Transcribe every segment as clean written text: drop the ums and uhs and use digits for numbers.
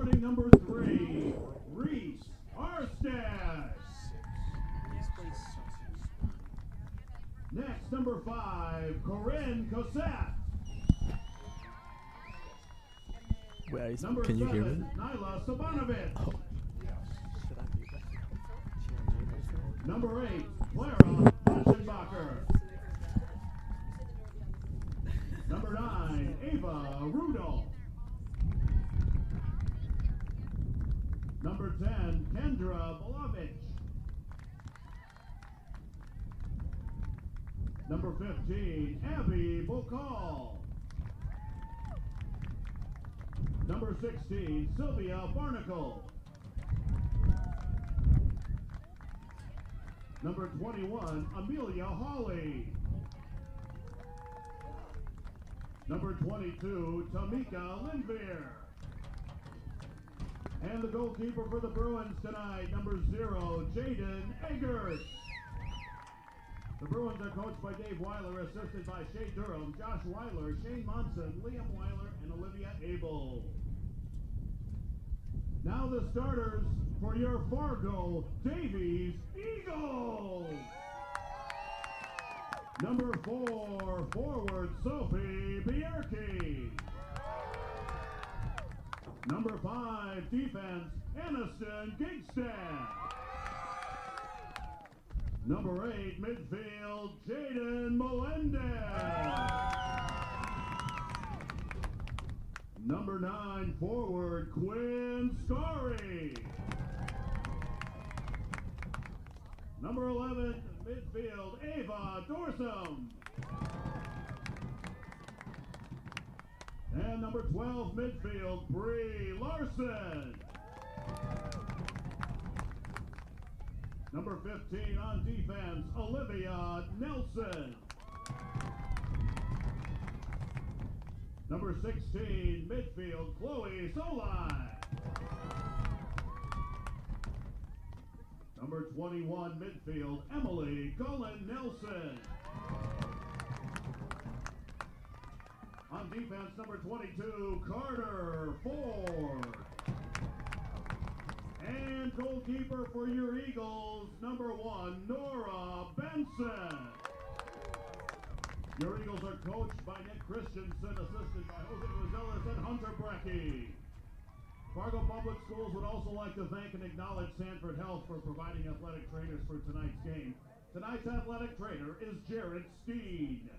Starting number 3, Reese Arstead. Next, number 5, Corinne Cossette. Wait, Number can you 7, hear me? Nyla Sabanovich. Oh. Number 8, Clara Aschenbacher. Number 9, Ava Rudolph. Number 10, Kendra Bolovich. Number 15, Abby Bokal. Number 16, Sylvia Barnacle. Number 21, Amelia Hawley. Number 22, Tamika Lindbeer. And the goalkeeper for the Bruins tonight, number 0, Jaden Eggers. The Bruins are coached by Dave Weiler, assisted by Shay Durham, Josh Weiler, Shane Monson, Liam Weiler, and Olivia Abel. Now the starters for your Fargo Davies Eagles. Number 4, forward Sophie Bierke. Number 5, defense Aniston Gigstad. Number 8, midfield Jaden Melendez. Number 9, forward Quinn Scarry. Number 11, midfield Ava Dorsum. And number 12, midfield Bree Larson. Number 15 on defense, Olivia Nelson. Number 16, midfield, Chloe Solai. Number 21, midfield, Emily Cullen Nelson. On defense, number 22, Carter Ford. And goalkeeper for your Eagles, number 1, Nora Benson. Your Eagles are coached by Nick Christensen, assisted by Jose Rosales and Hunter Brecky. Fargo Public Schools would also like to thank and acknowledge Sanford Health for providing athletic trainers for tonight's game. Tonight's athletic trainer is Jared Steen.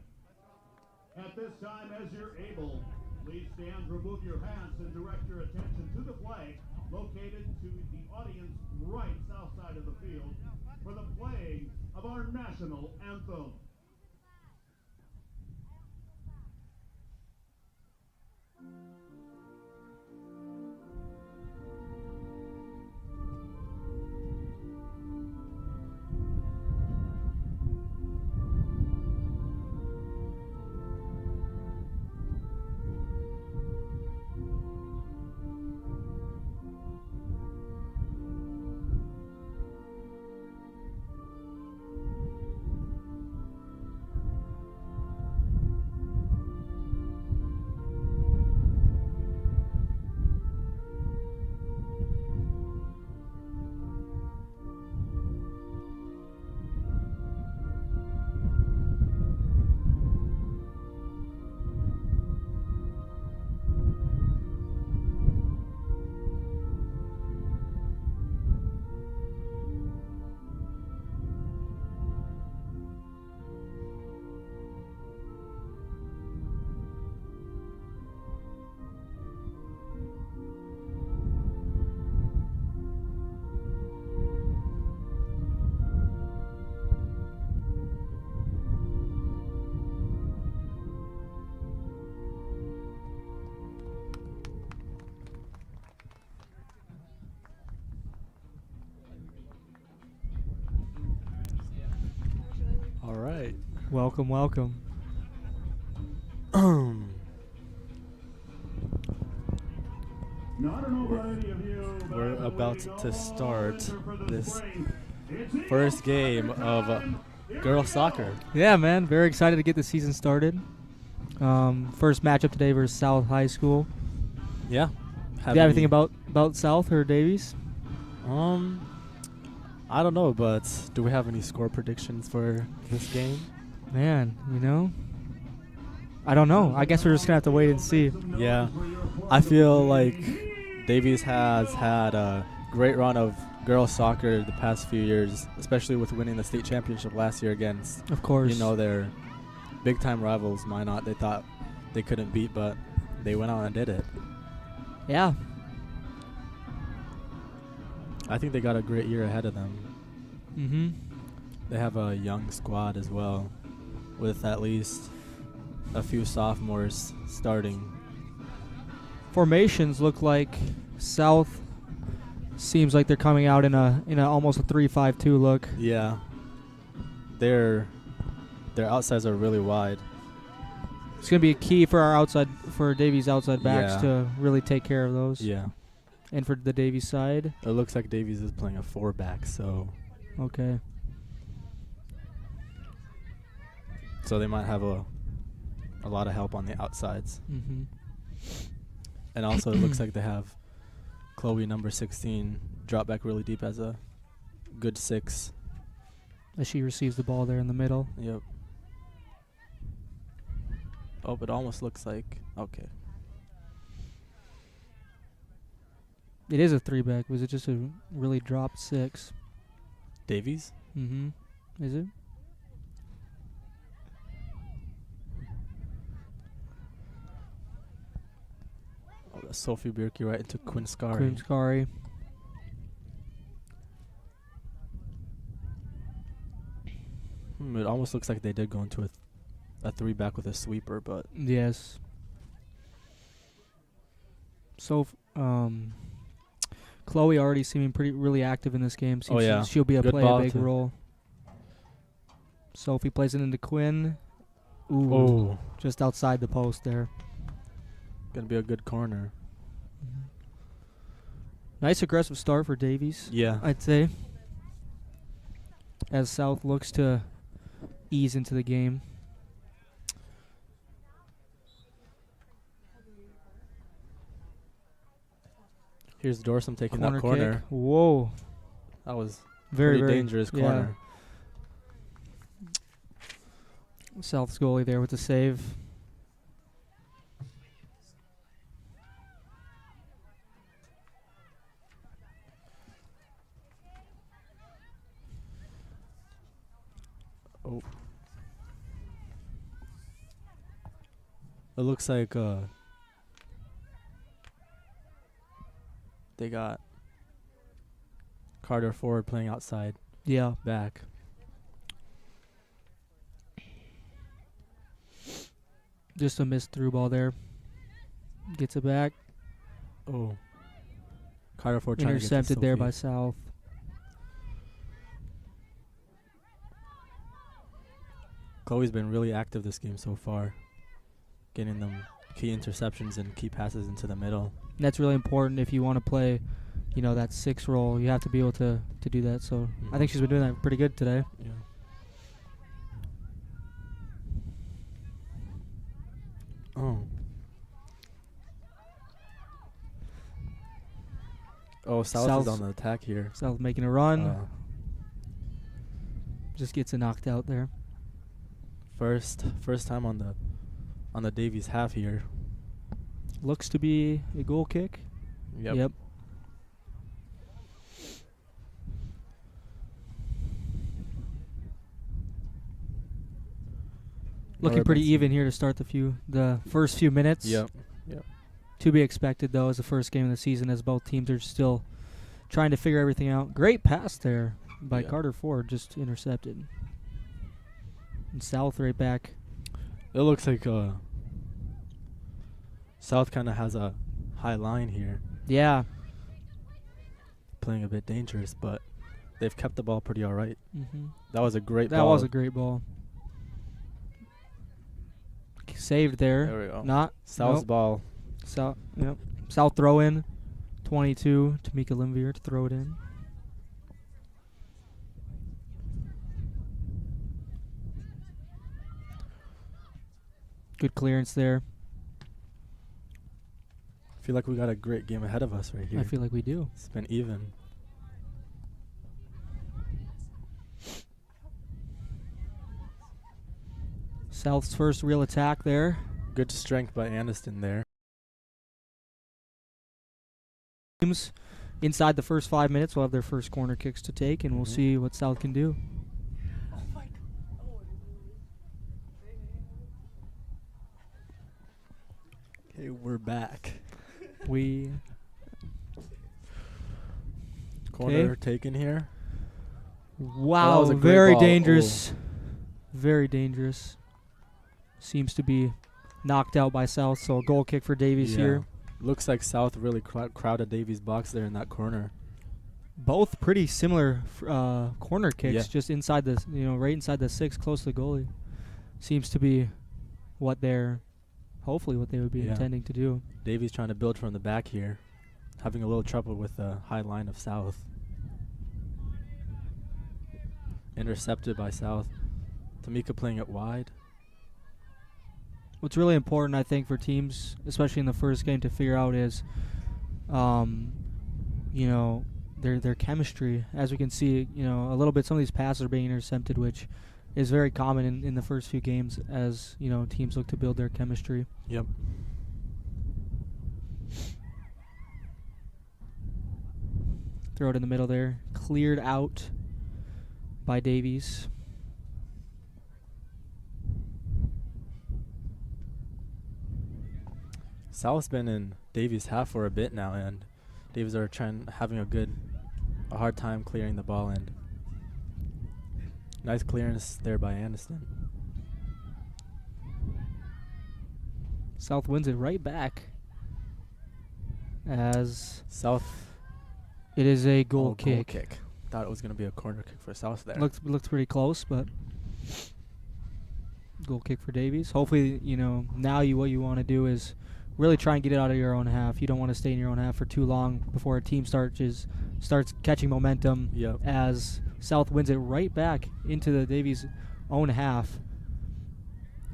At this time, as you're able, please stand, remove your hats, and direct your attention to the flag located to the audience right south side of the field for the playing of our national anthem. All right. Welcome, welcome. We're about to start this first game of girls soccer. Yeah, man. Very excited to get the season started. First matchup today versus South High School. Yeah. Do you have anything about about South or Davies? I don't know, but do we have any score predictions for this game? Man, I don't know. I guess we're just going to have to wait and see. Yeah. I feel like Davies has had a great run of girls soccer the past few years, especially with winning the state championship last year against, Of course. their big-time rivals, Minot. They thought they couldn't beat, but they went out and did it. Yeah. I think they got a great year ahead of them. Mm-hmm. They have a young squad as well, with at least a few sophomores starting. Formations look like South seems like they're coming out in a almost a 3-5-2 look. Yeah. Their outsides are really wide. It's going to be a key for Davies outside backs to really take care of those. Yeah. And for the Davies side? It looks like Davies is playing a 4-back, so Okay. so they might have a lot of help on the outsides. Mm-hmm. And also it looks like they have Chloe, number 16, drop back really deep as a good 6. As she receives the ball there in the middle. Yep. Oh, but it almost looks like... Okay. It is a 3-back. Was it just a really dropped 6? Davies? Mm-hmm. Is it? Oh, that's Sophie Birkey right into Quinn Scari. Quinn Scari. It almost looks like they did go into a 3-back with a sweeper, but... Yes. So, Chloe already seeming really active in this game. Seems yeah. She'll be Good play ball a big to- role. Sophie plays it into Quinn. Ooh. Oh, Just outside the post there. gonna be a good corner. Nice aggressive start for Davies, Yeah. I'd say. As South looks to ease into the game. Here's Dorsum taking Corner that corner. kick. Whoa. That was Very, pretty very dangerous yeah. corner. South's goalie there with the save. Oh. It looks like they got Carter forward playing outside Yeah. back. Just a missed through ball there. Gets it back. Oh. Carter forward trying to get to Intercepted there Sophie. by South. Chloe's been really active this game so far, getting them key interceptions and key passes into the middle. And that's really important if you want to play, that 6 role. You have to be able to do that. So I think she's been doing that pretty good today. Yeah. Oh, South is on the attack here. South making a run. Just gets it knocked out there. First time on the Davies half here. Looks to be a goal kick. Yep. Looking pretty even here to start the first few minutes. Yep. To be expected, though, as the first game of the season, as both teams are still trying to figure everything out. Great pass there by Carter Ford, just intercepted. And South right back. It looks like South kind of has a high line here. Yeah. Playing a bit dangerous, but they've kept the ball pretty all right. Mm-hmm. That was a great ball. That was a great ball. Saved there. There we go. Not. South's nope. ball. South, yep. South throw in. 22. Tamika Limvier to throw it in. Good clearance there. feel like we got a great game ahead of us right here. I feel like we do. It's been even. South's first real attack there. Good strength by Aniston there. Teams inside the first 5 minutes will have their first corner kicks to take, and we'll see what South can do. Okay, we're back. We Corner taken here. Wow, was a great very ball. dangerous. Very dangerous. Seems to be knocked out by South, so a goal kick for Davies here. Looks like South really crowded Davies' box there in that corner. Both pretty similar corner kicks, Yeah. just inside the, right inside the 6, close to the goalie. Seems to be hopefully what they would be intending to do. Davies trying to build from the back here, having a little trouble with the high line of South. Intercepted by South. Tamika playing it wide. What's really important, I think, for teams, especially in the first game, to figure out is, their chemistry. As we can see, a little bit, some of these passes are being intercepted, which is very common in the first few games as, teams look to build their chemistry. Yep. Throw it in the middle there. Cleared out by Davies. South's been in Davies' half for a bit now, and Davies are having a hard time clearing the ball, and nice clearance there by Aniston. South wins it right back as South. It is a goal kick. Goal kick. Thought it was going to be a corner kick for South there. Looked pretty close, but goal kick for Davies. Hopefully, now what you want to do is really try and get it out of your own half. You don't want to stay in your own half for too long before a team starts catching momentum. Yep. As South wins it right back into the Davies' own half,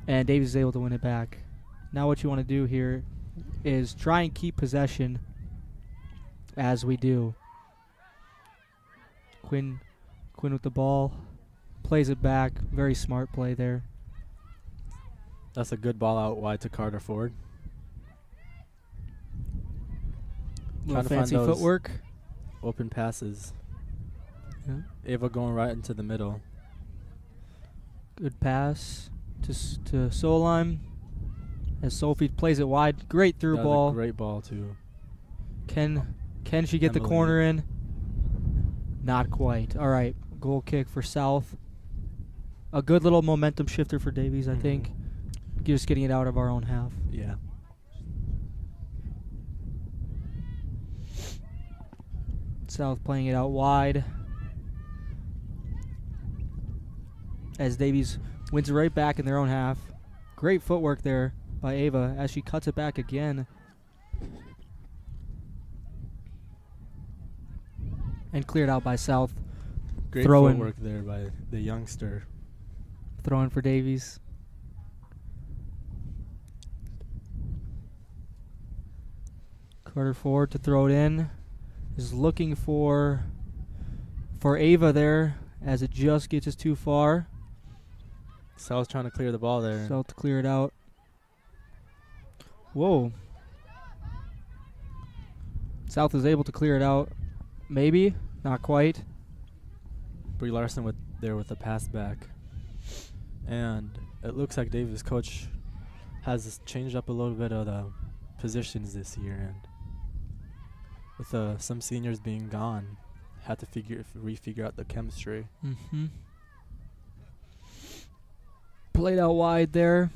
and Davies is able to win it back. Now what you want to do here is try and keep possession as we do. Quinn with the ball, plays it back. Very smart play there. That's a good ball out wide to Carter Ford. Little fancy footwork. Open passes. Yeah. Ava going right into the middle. Good pass to Solheim as Sophie plays it wide. Great through That was ball. a great ball too. Can she get the Emily. corner in? Not quite. All right, goal kick for South. A good little momentum shifter for Davies, I think. Just getting it out of our own half. Yeah. South playing it out wide as Davies wins it right back in their own half. Great footwork there by Ava as she cuts it back again. And cleared out by South. Great Throw-in. footwork there by the youngster. Throwing for Davies. Carter Ford to throw it in. Is looking for Ava there as it just gets us too far. South's trying to clear the ball there. South to clear it out. Whoa. South is able to clear it out. Maybe. Not quite. Brie Larson with the pass back. And it looks like Davis' coach has changed up a little bit of the positions this year, and with some seniors being gone, had to refigure out the chemistry. Mm-hmm. Played out wide there.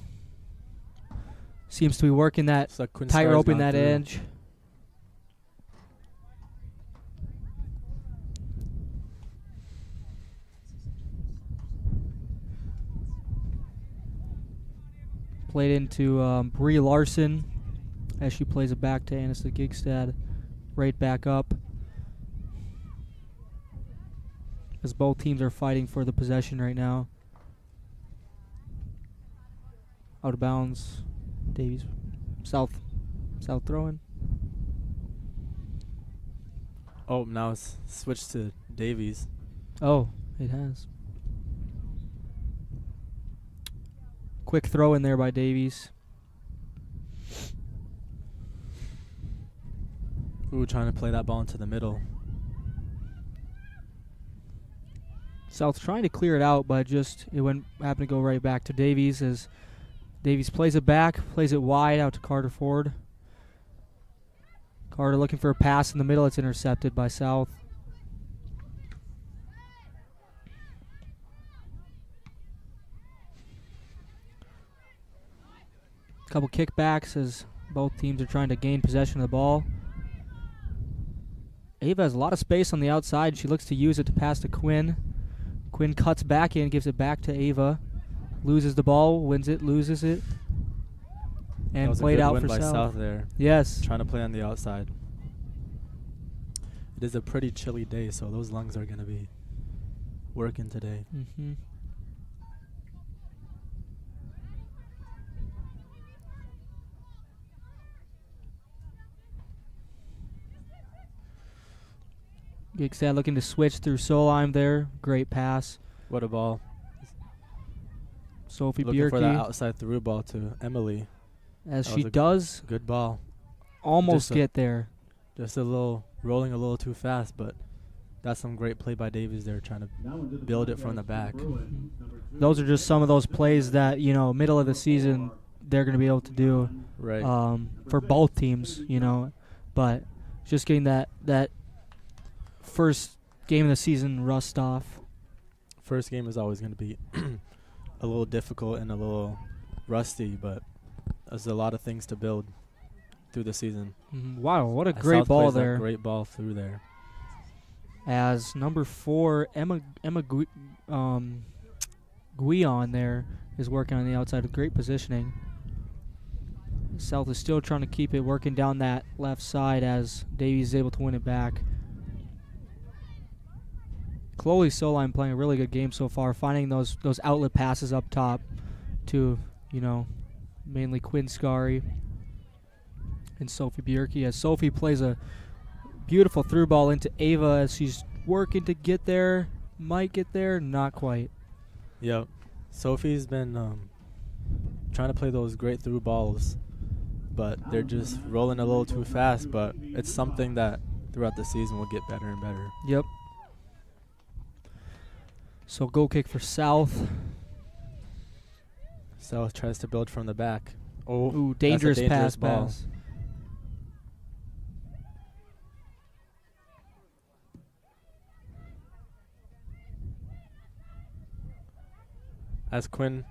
Seems to be working that It's like Quinn tight Starr's rope in gone that through. edge. Played into Brie Larson as she plays it back to Anissa Gigstad. Right back up. As both teams are fighting for the possession right now. Out of bounds. Davies. South throwing. Oh, now it's switched to Davies. Oh, it has. Quick throw in there by Davies. Ooh, trying to play that ball into the middle. South trying to clear it out, but just it happened to go right back to Davies as Davies plays it back, plays it wide out to Carter Ford. Carter looking for a pass in the middle. It's intercepted by South. Couple kickbacks as both teams are trying to gain possession of the ball. Ava has a lot of space on the outside. She looks to use it to pass to Quinn. Quinn cuts back in, gives it back to Ava. Loses the ball, wins it, loses it. And That was played a good out win for by South. there. Yes. Trying to play on the outside. It is a pretty chilly day, so those lungs are going to be working today. Mm-hmm. Gigstad looking to switch through Solheim there. Great pass. What a ball. Sophie Looking for that Bjerke, outside through ball to Emily. as That she was a does Good ball. almost just a- get there. Just a little, rolling a little too fast, but that's some great play by Davies there, trying to build it from the back. Those are just some of those plays that, middle of the season, they're going to be able to do Right. for both teams, But just getting that first game of the season rust off. First game is always going to be a little difficult and a little rusty, but there's a lot of things to build through the season. Wow, what a As great South ball plays that there. Great ball through there. As number 4, Emma Guion there is working on the outside with great positioning. South is still trying to keep it working down that left side as Davies is able to win it back. Chloe Solheim playing a really good game so far, finding those outlet passes up top to, mainly Quinn Scary and Sophie Bjerke, as Sophie plays a beautiful through ball into Ava as she's working to get there. Might get there, not quite. Yep. Sophie's been trying to play those great through balls, but they're just rolling a little too fast, but it's something that throughout the season will get better and better. Yep. So goal kick for South. South tries to build from the back. Oh, Ooh, that's a dangerous dangerous ball. As Quinn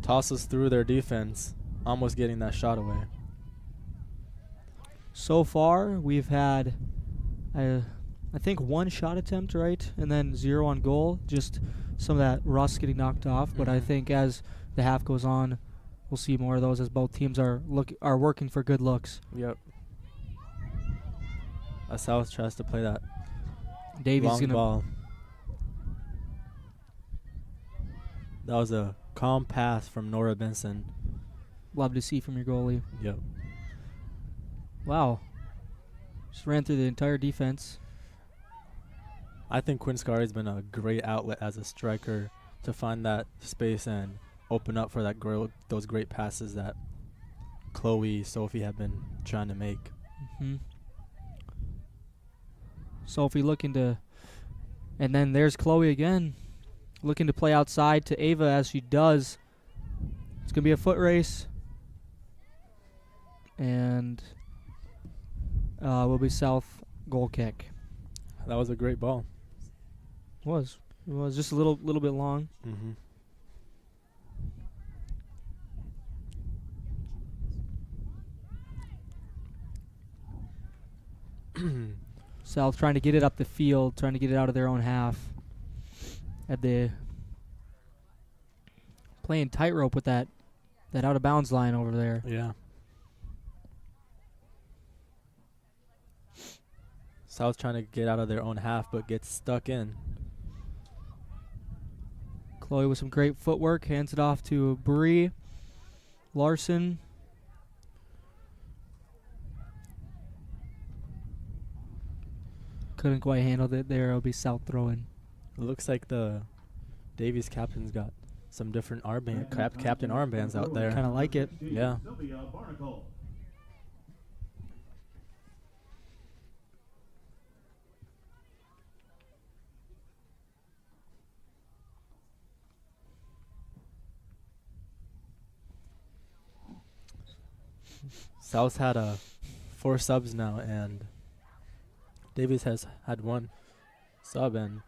tosses through their defense, almost getting that shot away. So far, we've had, I think, 1 shot attempt, right? And then 0 on goal. Just some of that rust getting knocked off. But I think as the half goes on, we'll see more of those as both teams are working for good looks. Yep. South tries to play that Davies long gonna ball. That was a calm pass from Nora Benson. love to see from your goalie. Yep. Wow. Just ran through the entire defense. I think Quinn Scari's been a great outlet as a striker to find that space and open up for that those great passes that Chloe, Sophie have been trying to make. Mm-hmm. Sophie looking to, and then there's Chloe again, looking to play outside to Ava as she does. It's going to be a foot race. And will be South goal kick. That was a great ball. It was just a little bit long. South trying to get it up the field, trying to get it out of their own half. At the playing tightrope with that out of bounds line over there. Yeah. South trying to get out of their own half, but gets stuck in. Chloe with some great footwork, hands it off to Bree Larson. couldn't quite handle it there. It'll be South throwing. It looks like the Davies captain's got some different captain armbands out there. Kind of like it. Yeah. South had 4 subs now, and Davies has had 1 sub, and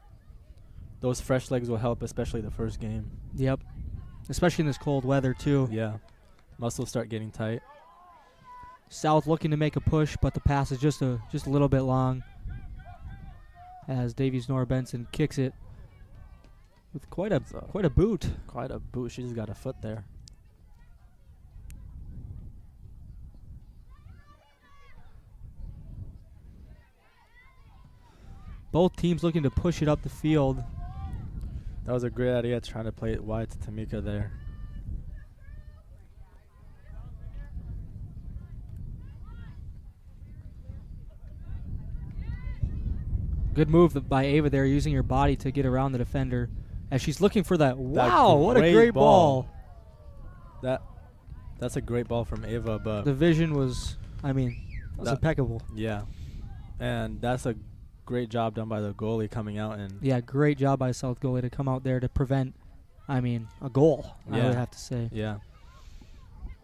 those fresh legs will help, especially the first game. Yep. Especially in this cold weather, too. Yeah. Muscles start getting tight. South looking to make a push, but the pass is just a little bit long. As Davies Nora Benson kicks it with quite a boot. Quite a boot. She just got a foot there. Both teams looking to push it up the field. That was a great idea, trying to play it wide to Tamika there. Good move by Ava there, using her body to get around the defender. As she's looking for that. Wow, what a great ball. That's a great ball from Ava, but the vision was, impeccable. Yeah. And that's a great job done by the goalie coming out. And yeah, great job by South goalie to come out there to prevent, a goal, I would have to say. Yeah.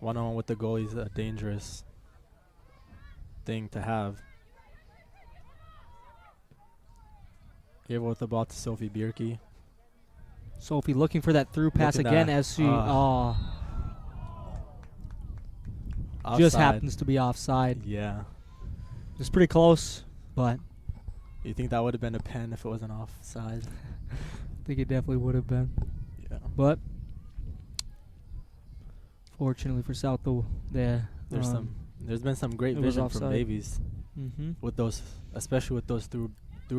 One-on-one with the goalie is a dangerous thing to have. Gave with the ball to Sophie Bierke. Sophie looking for that through pass again as she just happens to be offside. Yeah. It's pretty close, but you think that would have been a pen if it wasn't offside? I think it definitely would have been. Yeah. But fortunately for South, there's been some great vision from Davies with those, especially with those through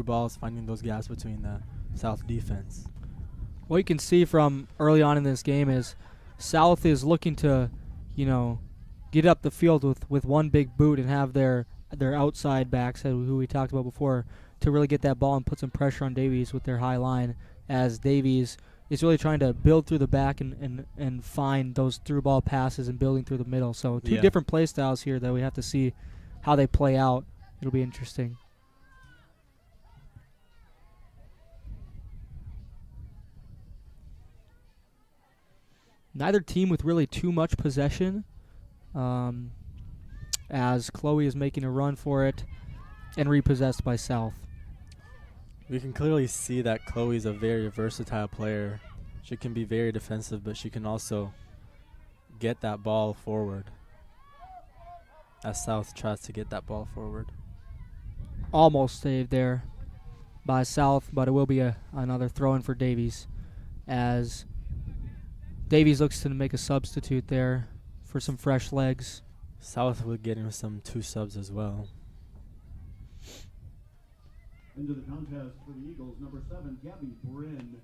balls, finding those gaps between the South defense. What you can see from early on in this game is South is looking to, get up the field with one big boot and have their outside backs, who we talked about before, to really get that ball and put some pressure on Davies with their high line, as Davies is really trying to build through the back and find those through ball passes and building through the middle. So two different play styles here that we have to see how they play out. It'll be interesting. Neither team with really too much possession, as Chloe is making a run for it and repossessed by South. We can clearly see that Chloe's a very versatile player. She can be very defensive, but she can also get that ball forward, as South tries to get that ball forward. Almost saved there by South, but it will be another throw-in for Davies, as Davies looks to make a substitute there for some fresh legs. South will get him some 2 subs as well. Into the contest for the Eagles, number 7, Gabby Bryn.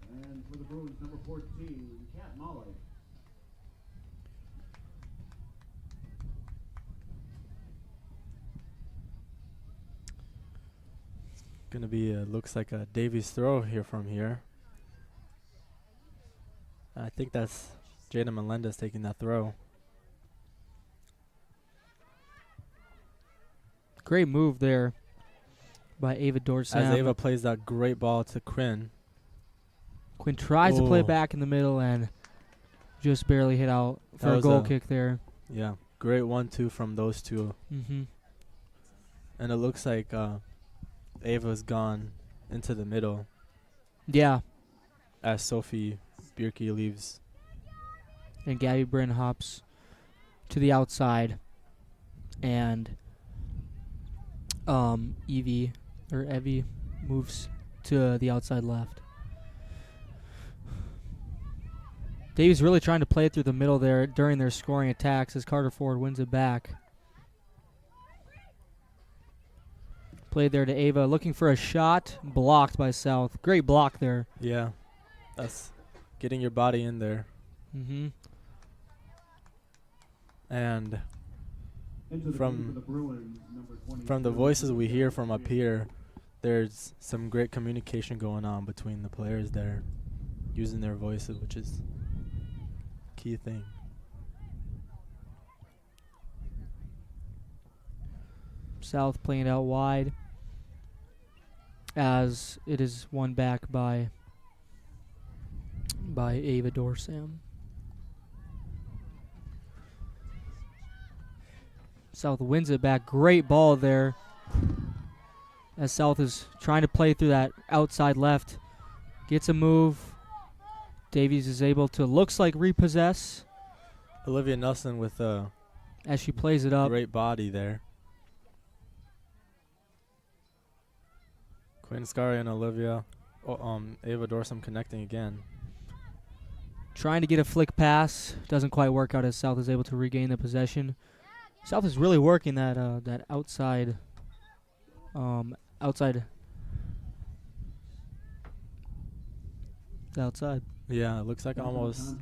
And for the Bruins, number 14, Kat Molly. Gonna be looks like a Davies throw here from here. I think that's Jada Melendez taking that throw. Great move there by Ava Dorsam. As Ava plays that great ball to Quinn. Quinn tries to play back in the middle and just barely hit out for a goal kick there. Yeah, great 1-2 from those two. Mm-hmm. And it looks like Ava's gone into the middle. Yeah. As Sophie Bierke leaves. And Gabby Bryn hops to the outside. And Evie moves to the outside left. Davies really trying to play it through the middle there during their scoring attacks as Carter Ford wins it back. Played there to Ava, looking for a shot, blocked by South. Great block there. Yeah, that's getting your body in there. Mm-hmm. And From the voices we hear from up here, there's some great communication going on between the players there, using their voices, which is a key thing. South playing it out wide as it is won back by Ava Dorsam. South wins it back. Great ball there as South is trying to play through that outside left. Gets a move. Davies is able to, looks like, repossess. Olivia Nelson with a as she plays it up. Great body there. Quinn Scari and Olivia, Ava Dorsam connecting again. Trying to get a flick pass. Doesn't quite work out as South is able to regain the possession. South is really working that that outside outside. Yeah, it looks like almost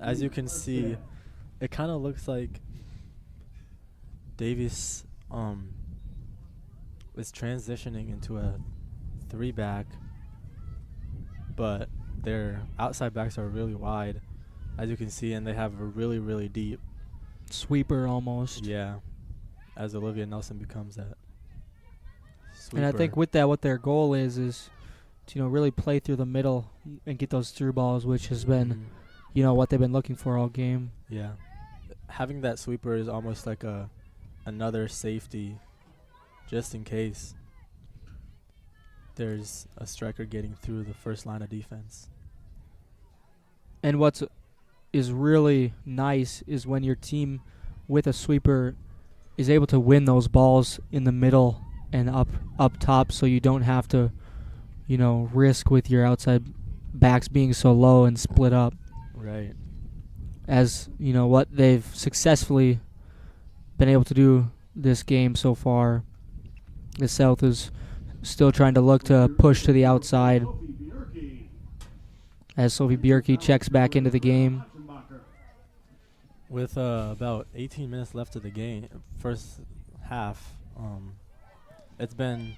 as you can see, it kind of looks like Davies is transitioning into a 3-back, but their outside backs are really wide, as you can see, and they have a really, really deep sweeper almost. Yeah, as Olivia Nelson becomes that sweeper. And I think with that, what their goal is to really play through the middle and get those through balls, which has been what they've been looking for all game. Yeah, having that sweeper is almost like another safety, just in case there's a striker getting through the first line of defense. And what's is really nice is when your team with a sweeper is able to win those balls in the middle and up top, so you don't have to risk with your outside backs being so low and split up. Right. As what they've successfully been able to do this game so far. The South is still trying to look to push to the outside as Sophie Bjerke checks back into the game. With about 18 minutes left of the game, first half, it's been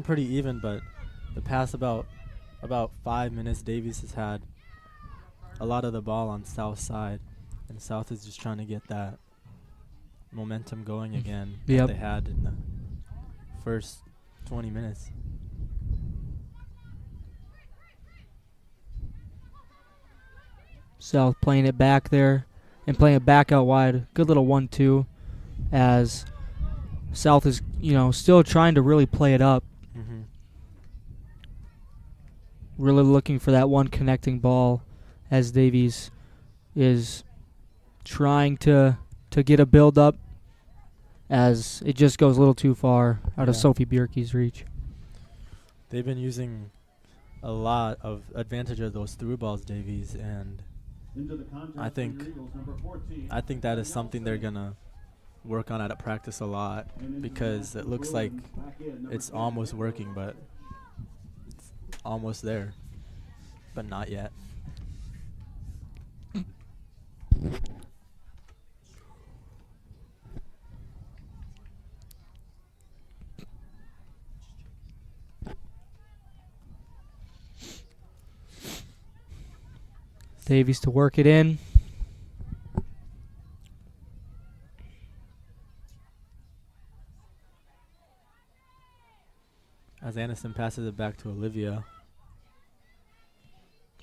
pretty even, but the past about 5 minutes, Davies has had a lot of the ball on South side, and South is just trying to get that momentum going again that they had in the first 20 minutes. South playing it back there and playing it back out wide. Good little 1-2 as South is, still trying to really play it up. Mm-hmm. Really looking for that one connecting ball as Davies is trying to get a build up as it just goes a little too far out of Sophie Bjerke's reach. They've been using a lot of advantage of those through balls, Davies, and I think that is something they're gonna work on at practice a lot, because it looks like it's almost working, but it's almost there, but not yet. Davies to work it in. As Anderson passes it back to Olivia.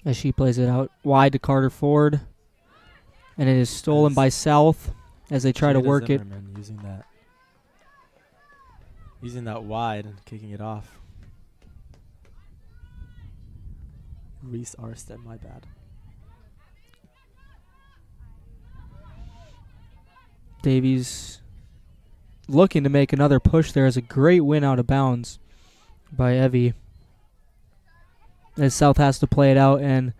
As she plays it out wide to Carter Ford. And it is stolen by South as they try to work Zimmerman using that wide and kicking it off. Reese Arstead, my bad. Davies looking to make another push there as a great win out of bounds by Evie. As South has to play it out, and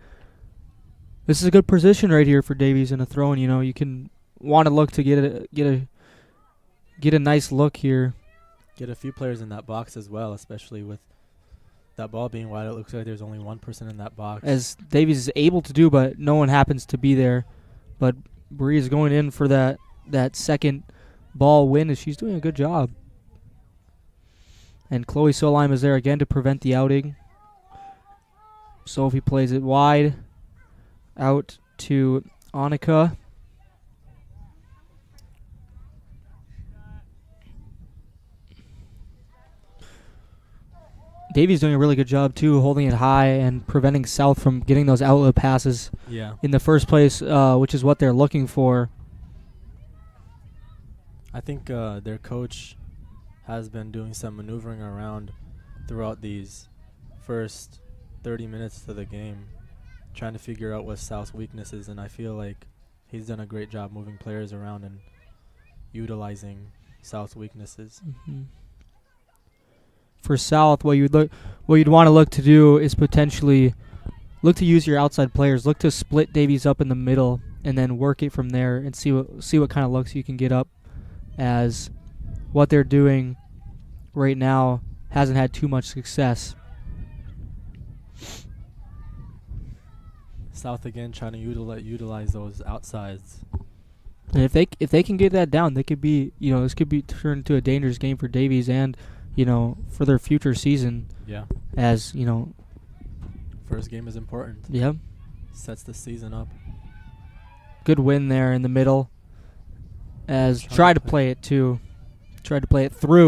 this is a good position right here for Davies in a throw-in. You can want to look to get a nice look here. Get a few players in that box as well, especially with that ball being wide. It looks like there's only one person in that box. As Davies is able to do, but no one happens to be there. But Bree is going in for that that second ball win, and she's doing a good job. And Chloe Solheim is there again to prevent the outing. Sophie plays it wide out to Annika. Davies doing a really good job, too, holding it high and preventing South from getting those outlet passes in the first place, which is what they're looking for. I think their coach has been doing some maneuvering around throughout these first 30 minutes to the game, trying to figure out what South's weakness is, and I feel like he's done a great job moving players around and utilizing South's weaknesses. Mm-hmm. For South, what you'd want to look to do is potentially look to use your outside players. Look to split Davies up in the middle and then work it from there and see what kind of looks you can get up, as what they're doing right now hasn't had too much success. South again trying to utilize those outsides. And if they can get that down, they could be, this could be turned into a dangerous game for Davies and for their future season. Yeah. As, first game is important. Yeah. Sets the season up. Good win there in the middle. As tried to play it through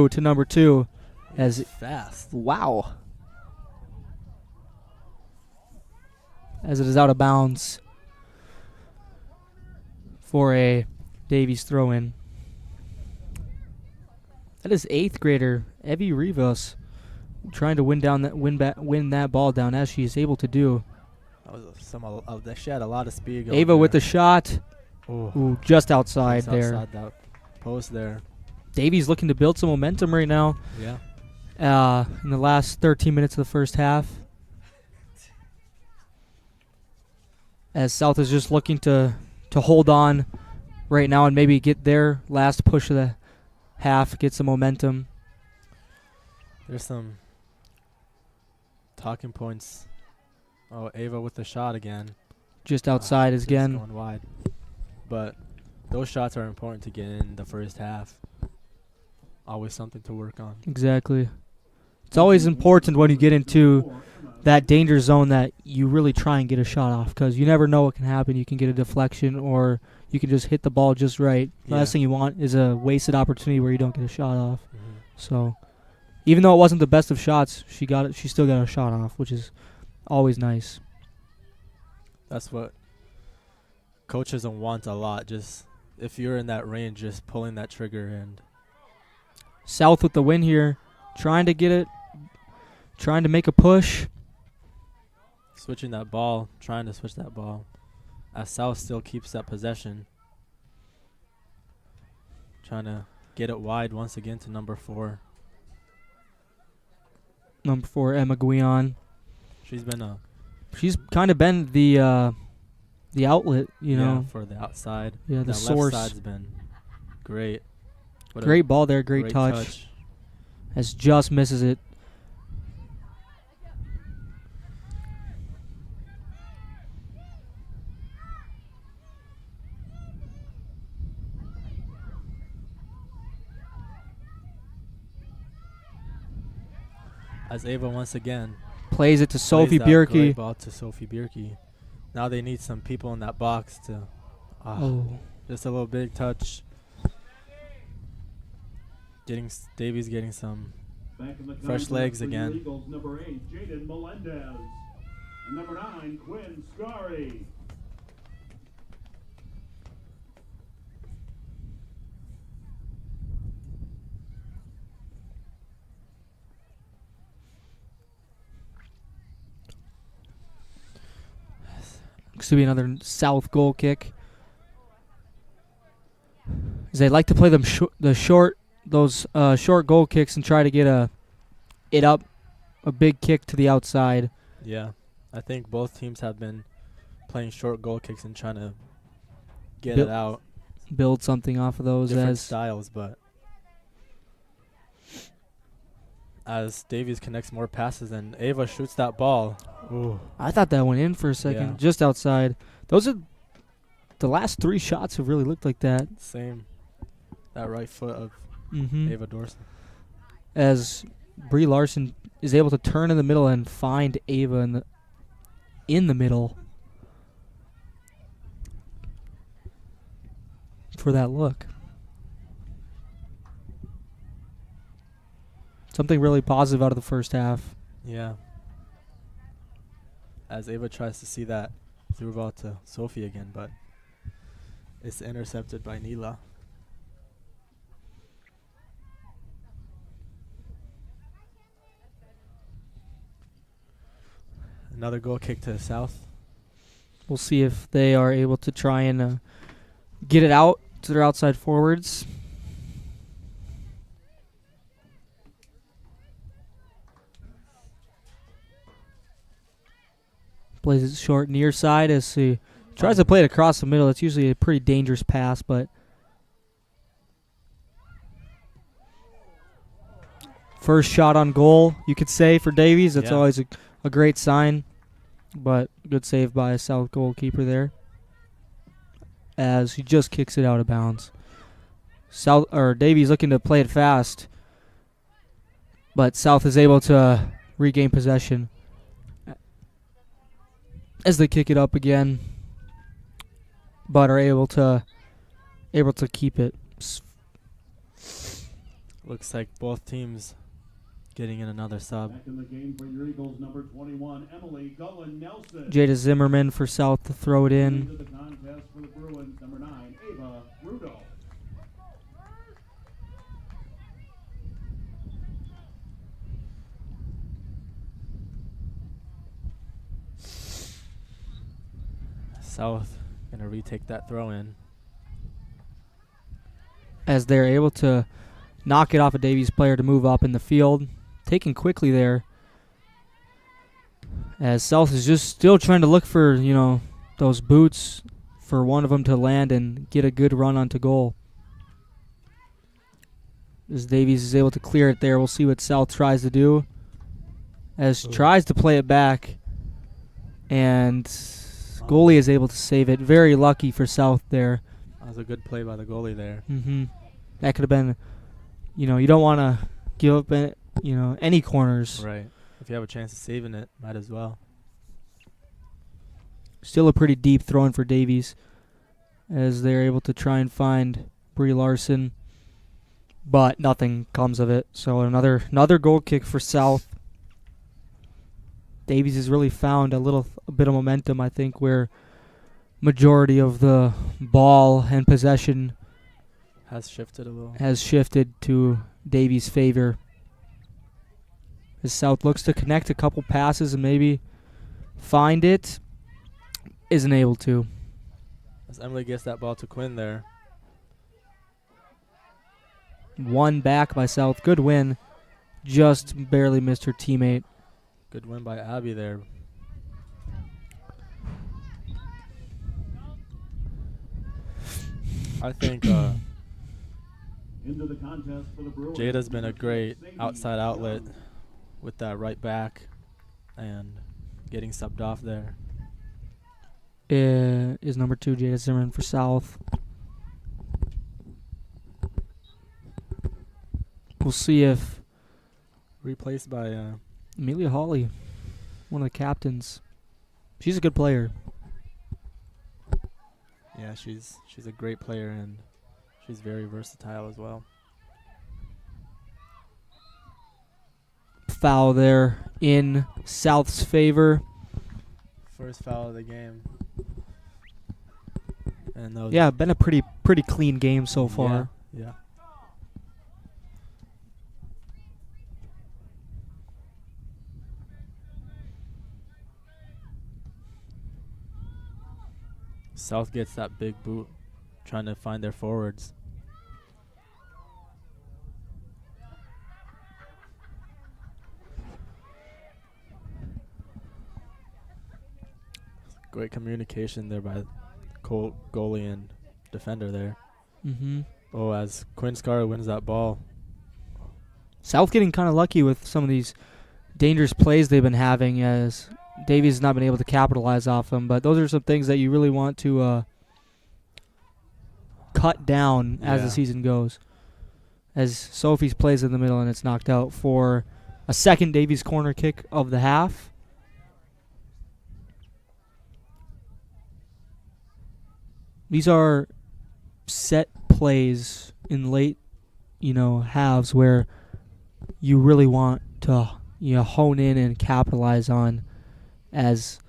to number 2. As fast. Wow. As it is out of bounds for a Davies throw-in. That is 8th grader Evie Rivas trying to win that ball down, as she is able to do. She had a lot of speed. Ava with the shot. Ooh, just outside there. Outside that post there. Davies looking to build some momentum right now. Yeah. In the last 13 minutes of the first half. As South is just looking to hold on right now and maybe get their last push of the half, get some momentum. There's some talking points. Oh, Ava with the shot again. Just outside is again. Going wide. But those shots are important to get in the first half. Always something to work on. Exactly. It's always important when you get into that danger zone that you really try and get a shot off, because you never know what can happen. You can get a deflection, or you can just hit the ball just right. The last thing you want is a wasted opportunity where you don't get a shot off. Mm-hmm. So even though it wasn't the best of shots, she still got a shot off, which is always nice. That's what coaches want a lot. Just if you're in that range, just pulling that trigger. And South with the win here, trying to get it, trying to make a push. Switching that ball, trying to switch that ball. As South still keeps that possession. Trying to get it wide once again to number 4. Number 4, Emma Guion. She's kind of been the outlet, for the outside. Yeah, the that source. Left side's been great. Great ball there, great touch. As just misses it. As Ava once again plays it to Sophie Bierke. Great ball to Sophie Bierke. Now they need some people in that box to just a little big touch. Davies getting some fresh legs again. Eagles, number 8, Jaden Melendez. And number 9, Quinn Scary. Looks to be another South goal kick. As they like to play them short goal kicks and try to get a big kick to the outside. Yeah, I think both teams have been playing short goal kicks and trying to get it out. Build something off of those. Different styles, but as Davies connects more passes and Ava shoots that ball. Ooh. I thought that went in for a second, just outside. Those are the last 3 shots have really looked like that. Same. that right foot of Mm-hmm. Ava Dorson. As Brie Larson is able to turn in the middle and find Ava in the middle for that look. Something really positive out of the first half. Yeah. As Ava tries to see that through ball to Sophie again, but it's intercepted by Neela. Another goal kick to the south. We'll see if they are able to try and get it out to their outside forwards. Plays it short near side as he tries to play it across the middle. It's usually a pretty dangerous pass, but first shot on goal, you could say, for Davies. That's always a great sign, but good save by a South goalkeeper there as he just kicks it out of bounds. Davies looking to play it fast, but South is able to regain possession as they kick it up again, but are able to keep it. Looks like both teams getting in another sub. Back in the game for your Eagles, number 21, Emily Gullen-Nelson. Jada Zimmerman for South to throw it in. Into the contest for the Bruins, number 9, Ava Rudo. South going to retake that throw in. As they're able to knock it off a Davies player to move up in the field. Taken quickly there. As South is just still trying to look for, those boots for one of them to land and get a good run onto goal. As Davies is able to clear it there, we'll see what South tries to do. As tries to play it back. And goalie is able to save it. Very lucky for South there. That was a good play by the goalie there. Mm-hmm. That could have been, you don't want to give up, any corners. Right. If you have a chance of saving it, might as well. Still a pretty deep throw in for Davies as they're able to try and find Brie Larson, but nothing comes of it. So another goal kick for South. Davies has really found a bit of momentum, I think, where majority of the ball and possession has shifted a little. Has shifted to Davies' favor. As South looks to connect a couple passes and maybe find it, isn't able to. As Emily gets that ball to Quinn there. One back by South. Good win. Just barely missed her teammate. Good win by Abby there. I think Into the contest for the Bruins. Jada's been a great outside outlet with that right back and getting subbed off there. Is number 2 Jada Zimmerman for South. We'll see if replaced by Amelia Hawley, one of the captains. She's a good player. Yeah, she's a great player and she's very versatile as well. Foul there in South's favor. First foul of the game. And been a pretty clean game so far. Yeah. South gets that big boot, trying to find their forwards. Great communication there by goalie and defender there. Mm-hmm. Oh, as Quinn Scar wins that ball. South getting kind of lucky with some of these dangerous plays they've been having as Davies has not been able to capitalize off them. But those are some things that you really want to cut down as the season goes. as Sophie's plays in the middle and it's knocked out for a second Davies corner kick of the half. These are set plays in late, halves where you really want to, hone in and capitalize on as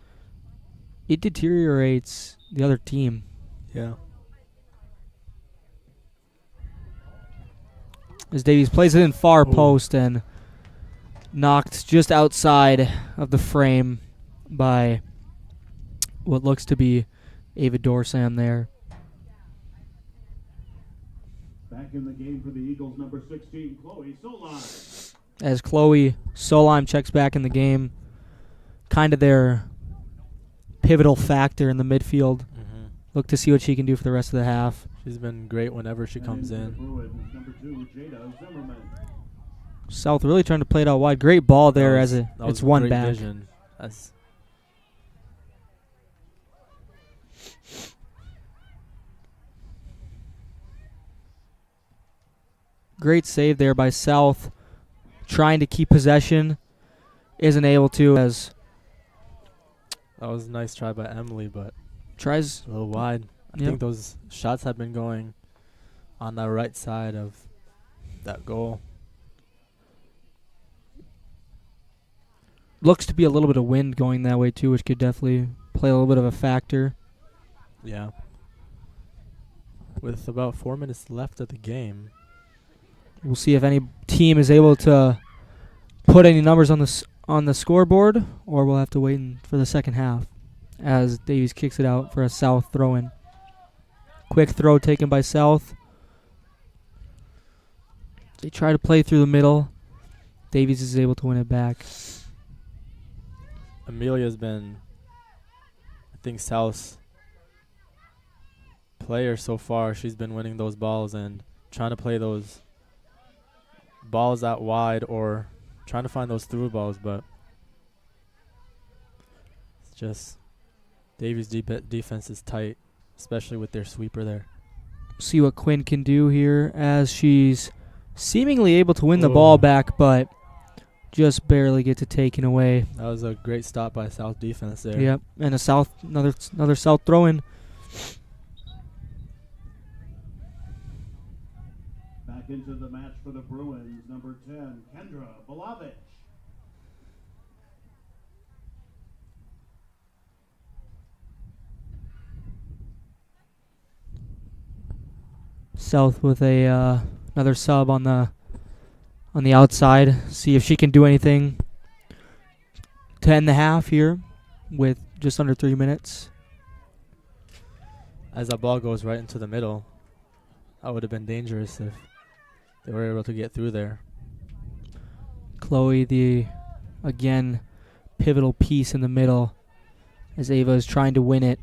it deteriorates the other team. Yeah. As Davies plays it in far post and knocked just outside of the frame by what looks to be Ava Dorsam there. Back in the game for the Eagles, number 16, Chloe Solheim. As Chloe Solheim checks back in the game, kind of their pivotal factor in the midfield. Mm-hmm. Look to see what she can do for the rest of the half. She's been great whenever she comes in. Bruins, number 2, Jada Zimmerman. South really trying to play it out wide. Great ball there it's one great back. Vision. That's great save there by South. Trying to keep possession. Isn't able to as that was a nice try by Emily, but tries a little wide. I think those shots have been going on the right side of that goal. Looks to be a little bit of wind going that way too, which could definitely play a little bit of a factor. Yeah. With about 4 minutes left of the game. We'll see if any team is able to put any numbers on the scoreboard, or we'll have to wait for the second half as Davies kicks it out for a South throw-in. Quick throw taken by South. They try to play through the middle. Davies is able to win it back. Amelia's been, I think, South's player so far. She's been winning those balls and trying to play those balls out wide or trying to find those through balls, but it's just Davies' defense is tight, especially with their sweeper there. See what Quinn can do here as she's seemingly able to win the ball back, but just barely gets it taken away. That was a great stop by South defense there. Yep, and another South throw-in. Back into the match for the Bruins, number 10, Kendra Balavic. South with a another sub on the outside. See if she can do anything to end the half here with just under 3 minutes. As that ball goes right into the middle, that would have been dangerous if they were able to get through there. Chloe, the, again, pivotal piece in the middle as Ava is trying to win it.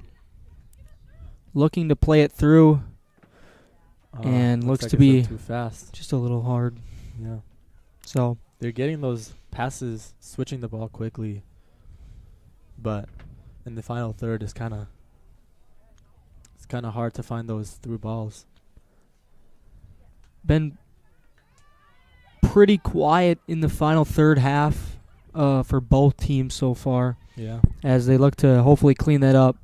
Looking to play it through, and looks like to be too fast. just a little hard. Yeah. So They're getting those passes, switching the ball quickly, but in the final third, it's kind of hard to find those through balls. been pretty quiet in the final third half for both teams so far. Yeah. As they look to hopefully clean that up.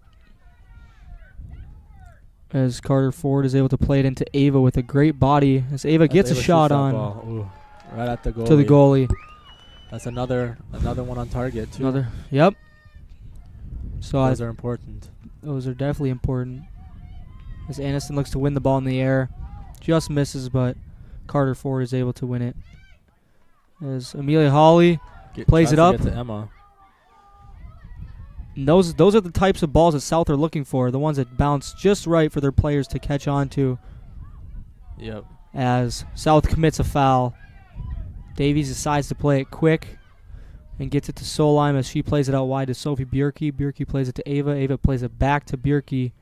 As Carter Ford is able to play it into Ava with a great body. As Ava gets a shot on right at the goalie. to the goalie. That's another one on target too. Yep. So those are important. Those are definitely important. As Aniston looks to win the ball in the air. Just misses, but Carter Ford is able to win it. As Amelia Hawley plays it up. Get to Emma. And those are the types of balls that South are looking for. The ones that bounce just right for their players to catch on to. Yep. As South commits a foul. Davies decides to play it quick and gets it to Solheim as she plays it out wide to Sophie Bjerke. Bjerke plays it to Ava. Ava plays it back to Bjerke.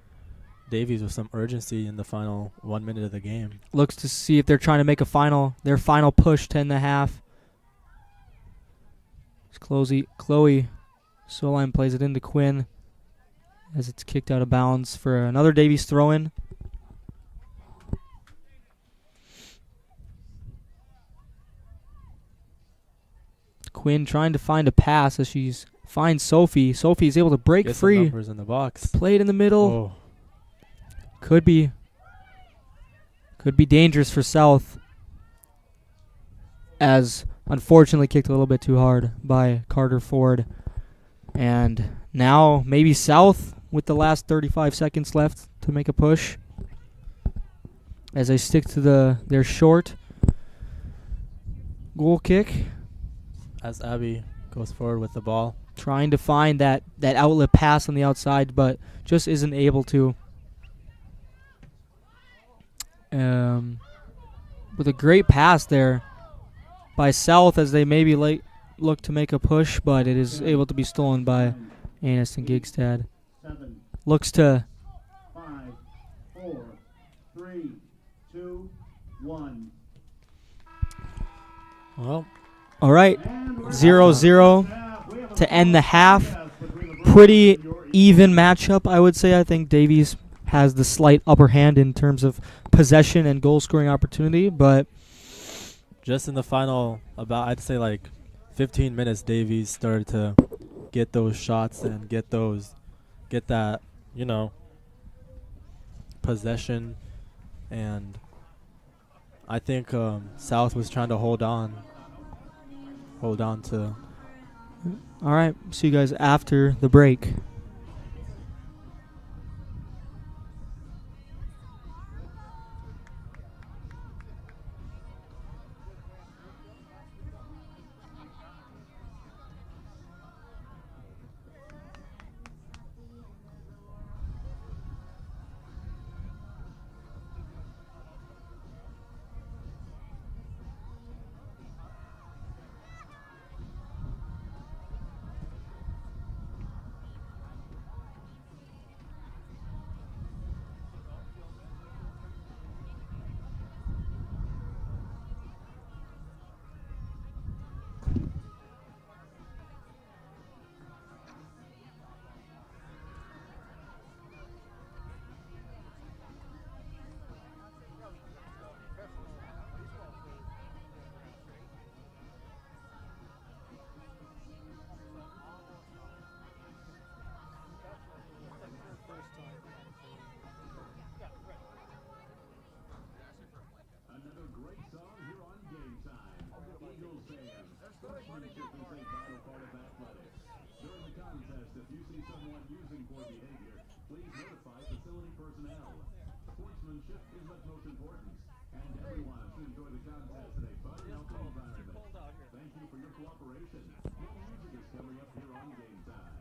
Davies with some urgency in the final 1 minute of the game. Looks to see if they're trying to make their final push to end the half. Chloe Solheim plays it into Quinn as it's kicked out of bounds for another Davies throw-in. Quinn trying to find a pass as she's finds Sophie. Sophie is able to break Get some free. numbers in the box. Play it in the middle. Oh, Could be dangerous for South, as unfortunately kicked a little bit too hard by Carter Ford. And now maybe South with the last 35 seconds left to make a push as they stick to their short goal kick. as Abby goes forward with the ball. Trying to find that outlet pass on the outside, but just isn't able to. With a great pass there by South as they maybe look to make a push, but it is able to be stolen by Aniston Gigstad. 7, Looks to 5, 4, 3, 2, 1. Well, all right, 0-0 to end the half. Pretty even matchup, I would say. I think Davies has the slight upper hand in terms of possession and goal scoring opportunity, but just in the final, I'd say 15 minutes, Davies started to get those shots and get that, possession. And I think South was trying to hold on to. all right, see you guys after the break. Another great song here on Game Time. Eagles fans, sportsmanship is a vital part of athletics. During the contest, if you see someone using poor behavior, please notify facility personnel. Sportsmanship is of most importance, and everyone should enjoy the contest in a fun and healthy environment. Thank you for your cooperation. More music is coming up here on Game Time.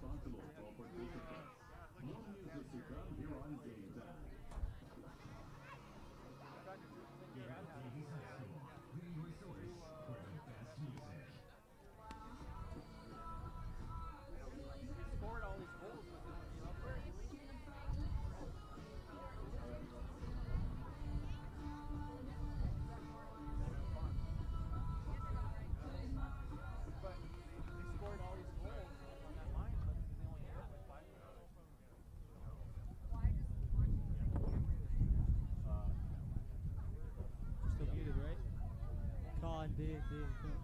responsible for participants. One music to come here on Game Time. Davies High School, leading resource for the best music. Still muted, right? Con, dig. Who is that?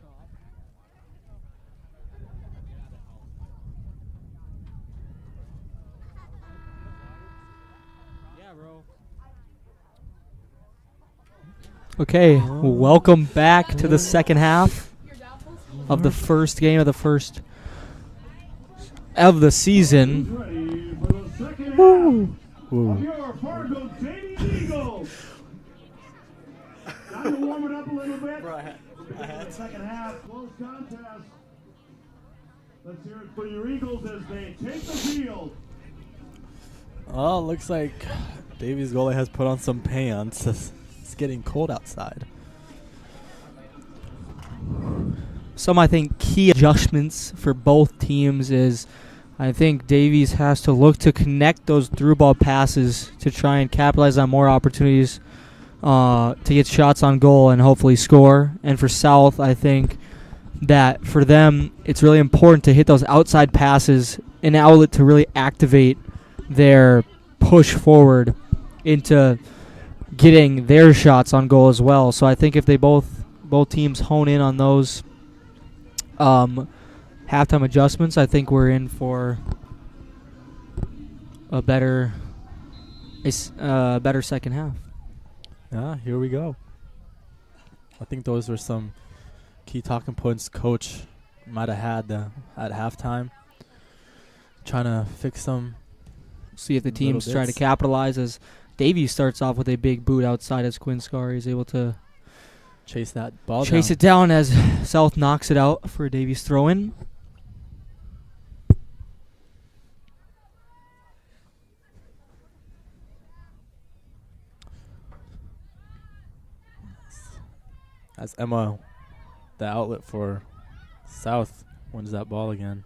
Chop. Yeah, bro. Okay, welcome back to the second half of the first game of the season. Ready for the second half of your Fargo Davies Eagles. Time to warm it up a little bit. The second half, close contest. Let's hear it for your Eagles as they take the field. Oh, looks like Davies goalie has put on some pants. It's getting cold outside. Some, I think, key adjustments for both teams is I think Davies has to look to connect those through ball passes to try and capitalize on more opportunities to get shots on goal and hopefully score. And for South, I think that for them, it's really important to hit those outside passes, an outlet to really activate their push forward into getting their shots on goal as well. So I think if they both teams hone in on those halftime adjustments, I think we're in for a better second half. Yeah, here we go. I think those were some key talking points coach might have had at halftime. Trying to fix some. See if the teams try to capitalize as Davies starts off with a big boot outside as Quinn Scarry is able to chase that ball chase it down as South knocks it out for a Davies throw-in. As Emma, the outlet for South, wins that ball again.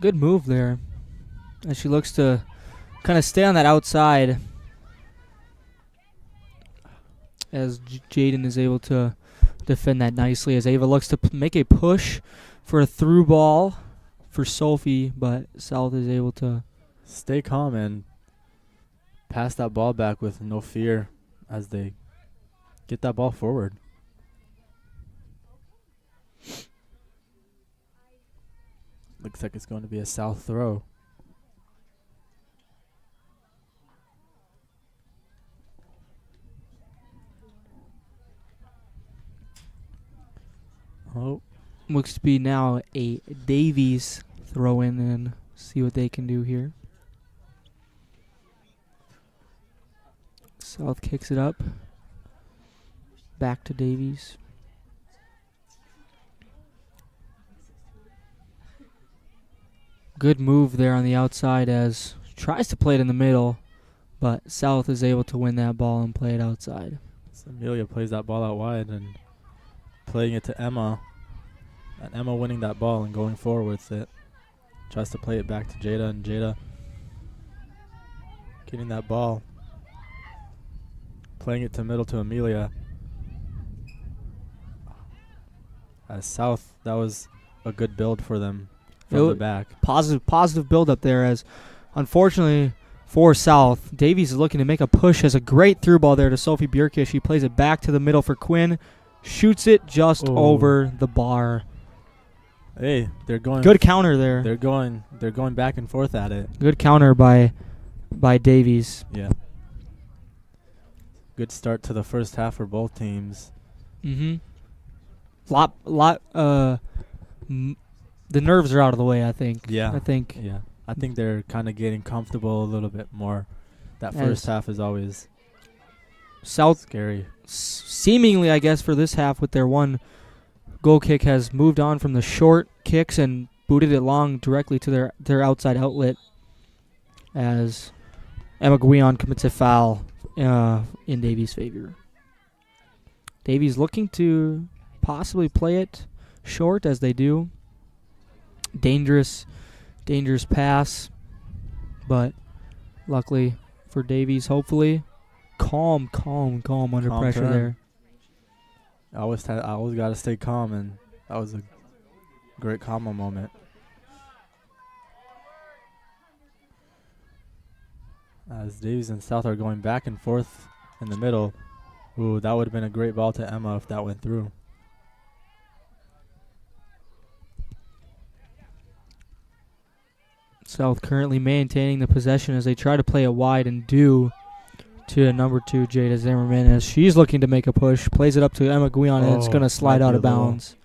Good move there as she looks to kind of stay on that outside as Jaden is able to defend that nicely as Ava looks to make a push for a through ball for Sophie, but South is able to stay calm and pass that ball back with no fear as they get that ball forward. Looks like it's going to be a South throw. Oh. Looks to be now a Davies throw in and see what they can do here. South kicks it up. Back to Davies. Good move there on the outside as tries to play it in the middle, but South is able to win that ball and play it outside. So Amelia plays that ball out wide and playing it to Emma. And Emma winning that ball and going forward with it. Tries to play it back to Jada, and Jada getting that ball. Playing it to middle to Amelia. As South, that was a good build for them from the back. Positive build up there as unfortunately for South, Davies is looking to make a push. Has a great through ball there to Sophie Bjerke. She plays it back to the middle for Quinn. Shoots it just over the bar. Hey, they're going. Good counter there. They're going back and forth at it. Good counter by Davies. Yeah. Good start to the first half for both teams. Mm-hmm. The nerves are out of the way, I think. Yeah. I think they're kind of getting comfortable a little bit more. That first half is always South scary. Seemingly, I guess, for this half with their one goal kick has moved on from the short kicks and booted it long directly to their outside outlet as Emma Guion commits a foul in Davies' favor. Davies looking to possibly play it short as they do. Dangerous pass, but luckily for Davies, hopefully calm under Calm pressure turn. there. I always got to stay calm, and that was a great calm moment. As Davies and South are going back and forth in the middle. Ooh, that would have been a great ball to Emma if that went through. South currently maintaining the possession as they try to play it wide and do to number 2, Jada Zimmerman, as she's looking to make a push. Plays it up to Emma Guion, and it's going to slide out of bounds.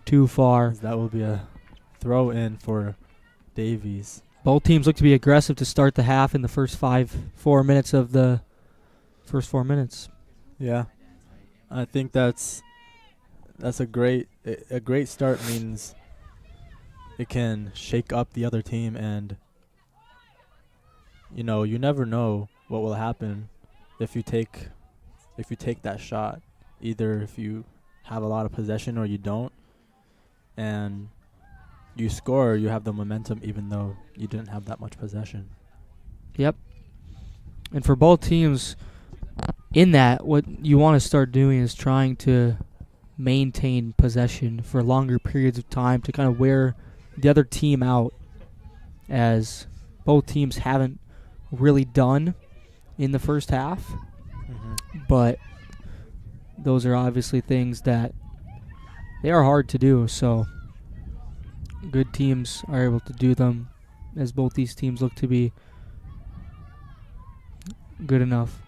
Too far. That will be a throw in for Davies. Both teams look to be aggressive to start the half in the first 4 minutes of the first 4 minutes. Yeah, I think that's a great start. Means it can shake up the other team, and you never know what will happen if you take that shot. Either if you have a lot of possession or you don't, and you score, you have the momentum even though you didn't have that much possession. Yep. And for both teams, in that, what you want to start doing is trying to maintain possession for longer periods of time to kind of wear the other team out, as both teams haven't really done in the first half. Mm-hmm. But those are obviously things that they are hard to do, so good teams are able to do them, as both these teams look to be good enough,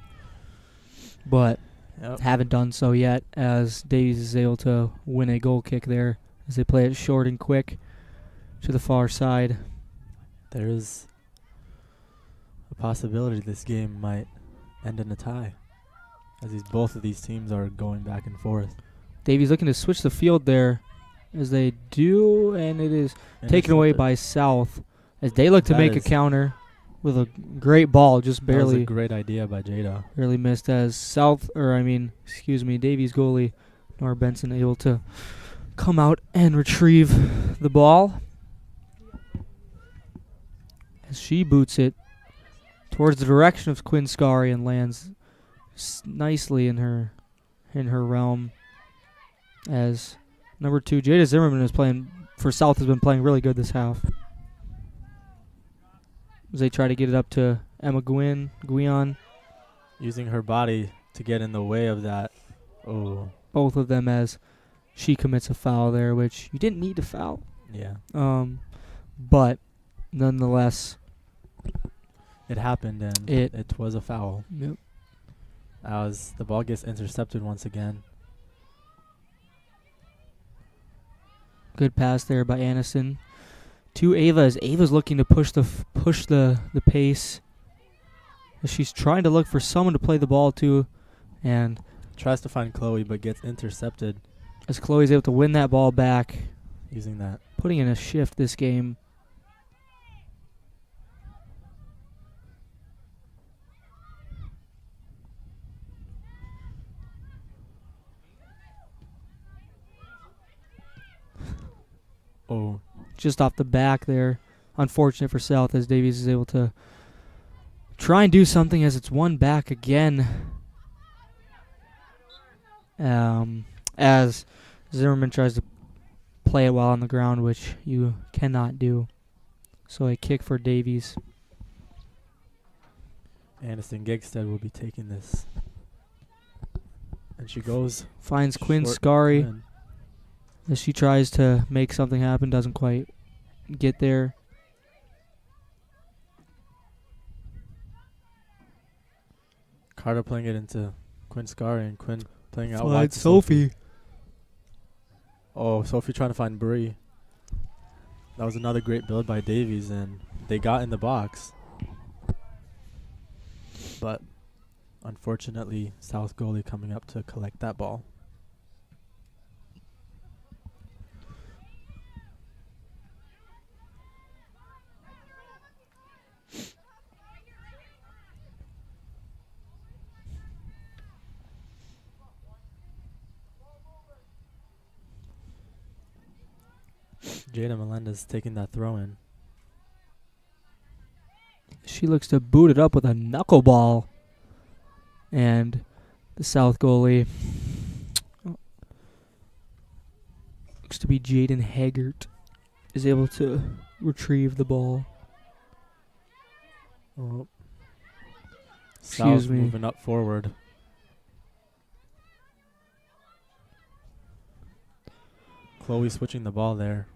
but haven't done so yet, as Davies is able to win a goal kick there as they play it short and quick to the far side. There is a possibility this game might end in a tie, as both of these teams are going back and forth. Davies looking to switch the field there, as they do, and it is taken away by South, as they look to make a counter with a great ball, just barely. That was a great idea by Jada. Barely missed, as Davies goalie Nora Benson able to come out and retrieve the ball, as she boots it towards the direction of Quinn Scari and lands nicely in her realm, as number 2, Jada Zimmerman, is playing for South, has been playing really good this half. As they try to get it up to Emma Guion. Using her body to get in the way of that. Oh. Both of them, as she commits a foul there, which you didn't need to foul. Yeah. But nonetheless, it happened, and it was a foul. Yep. As the ball gets intercepted once again. Good pass there by Anderson to Ava, as Ava's looking to push the pace, as she's trying to look for someone to play the ball to, and tries to find Chloe but gets intercepted. As Chloe's able to win that ball back, using that, putting in a shift this game. Oh, just off the back there. Unfortunate for South, as Davies is able to try and do something, as it's one back again. As Zimmerman tries to play it while on the ground, which you cannot do. So a kick for Davies. Anderson Gigstead will be taking this. And she goes. Finds Quinn Scari. As she tries to make something happen, doesn't quite get there. Carter playing it into Quinn Scarry, and Quinn playing out Slide wide to Sophie. Oh, Sophie trying to find Bree. That was another great build by Davies, and they got in the box. But unfortunately, South goalie coming up to collect that ball. Jada Melendez taking that throw in. She looks to boot it up with a knuckleball. And the South goalie looks to be Jaden Haggart is able to retrieve the ball. Oh. Excuse South me. moving up forward. Chloe switching the ball there.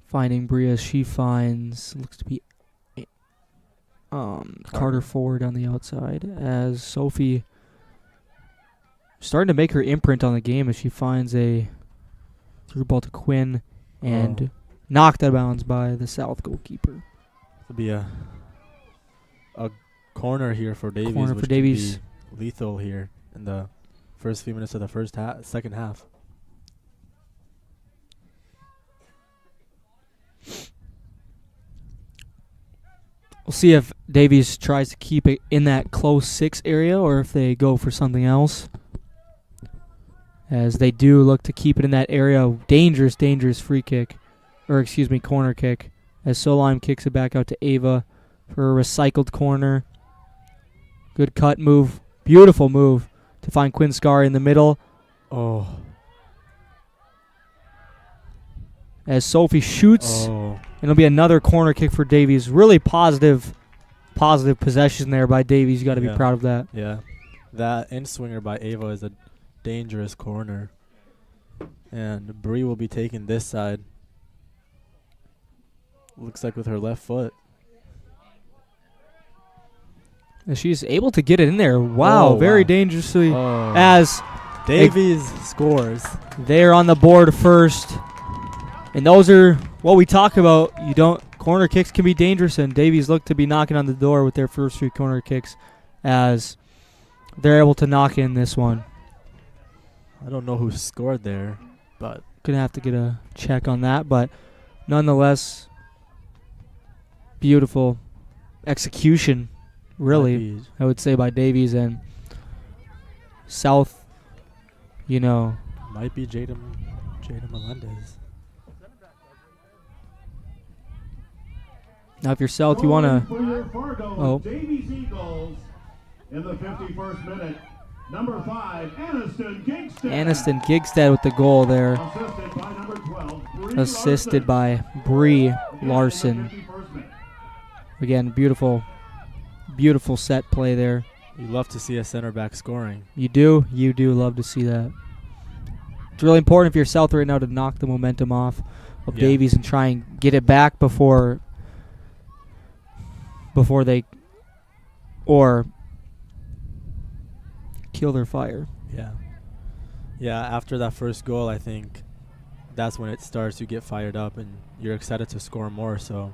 Finding Bria, she finds, looks to be Carter forward on the outside, as Sophie starting to make her imprint on the game as she finds a through ball to Quinn and knocked out of bounds by the South goalkeeper. It'll be a corner here for Davies, Corner which for could Davies. be lethal here in the first few minutes of the second half. We'll see if Davies tries to keep it in that close 6 area or if they go for something else. As they do look to keep it in that area. Dangerous, dangerous free kick. Or, excuse me, corner kick. As Solheim kicks it back out to Ava for a recycled corner. Good cut move. Beautiful move to find Quinn Scarry in the middle. Oh. As Sophie shoots. Oh. It'll be another corner kick for Davies. Really positive possession there by Davies. You got to be proud of that. Yeah. That in-swinger by Ava is a dangerous corner. And Bree will be taking this side. Looks like with her left foot. And she's able to get it in there. Wow, very dangerously. Oh. As Davies scores. they're on the board first. And those are what we talk about. Corner kicks can be dangerous, and Davies look to be knocking on the door with their first 3 corner kicks as they're able to knock in this one. I don't know who scored there, but Gonna have to get a check on that, but nonetheless, beautiful execution, really, Davies. I would say, by Davies. And South, Might be Jada Melendez. now if you're South, you want For your Fargo Davies Eagles in the 51st minute, number 5, Aniston Gigstad. Aniston Gigstad with the goal there, Assisted by number 12, Bree assisted Larson. by Bree Again in the Larson. 51st minute. Again, beautiful set play there. You love to see a center back scoring. You do love to see that. It's really important if you're South right now to knock the momentum off of Davies and try and get it back before they kill their fire. Yeah. Yeah, after that first goal, I think that's when it starts to get fired up and you're excited to score more. So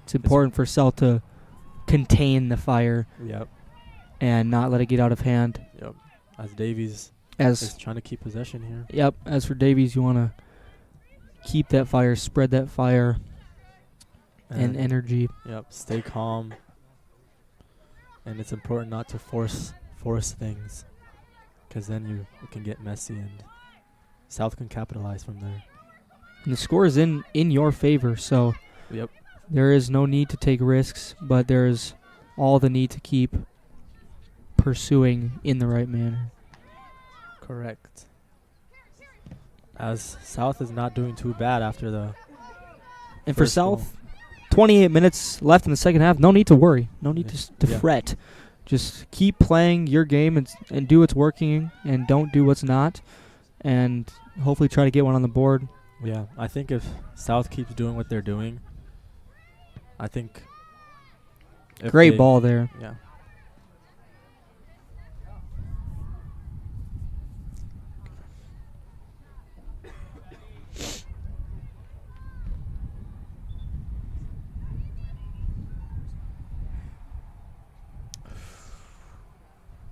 It's important for South to contain the fire Yep. and not let it get out of hand. Yep. As Davies is trying to keep possession here. Yep, as for Davies, you want to keep that fire, spread that fire and energy. Yep. Stay calm. And it's important not to force things, because then it can get messy and South can capitalize from there. And the score is in your favor, so Yep. there is no need to take risks, but there is all the need to keep pursuing in the right manner. Correct. As South is not doing too bad after the And for first goal. South, 28 minutes left in the second half. No need to worry. No need to fret. Just keep playing your game and do what's working and don't do what's not. And hopefully try to get one on the board. Yeah, I think if South keeps doing what they're doing, I think. If Great they- ball there. Yeah.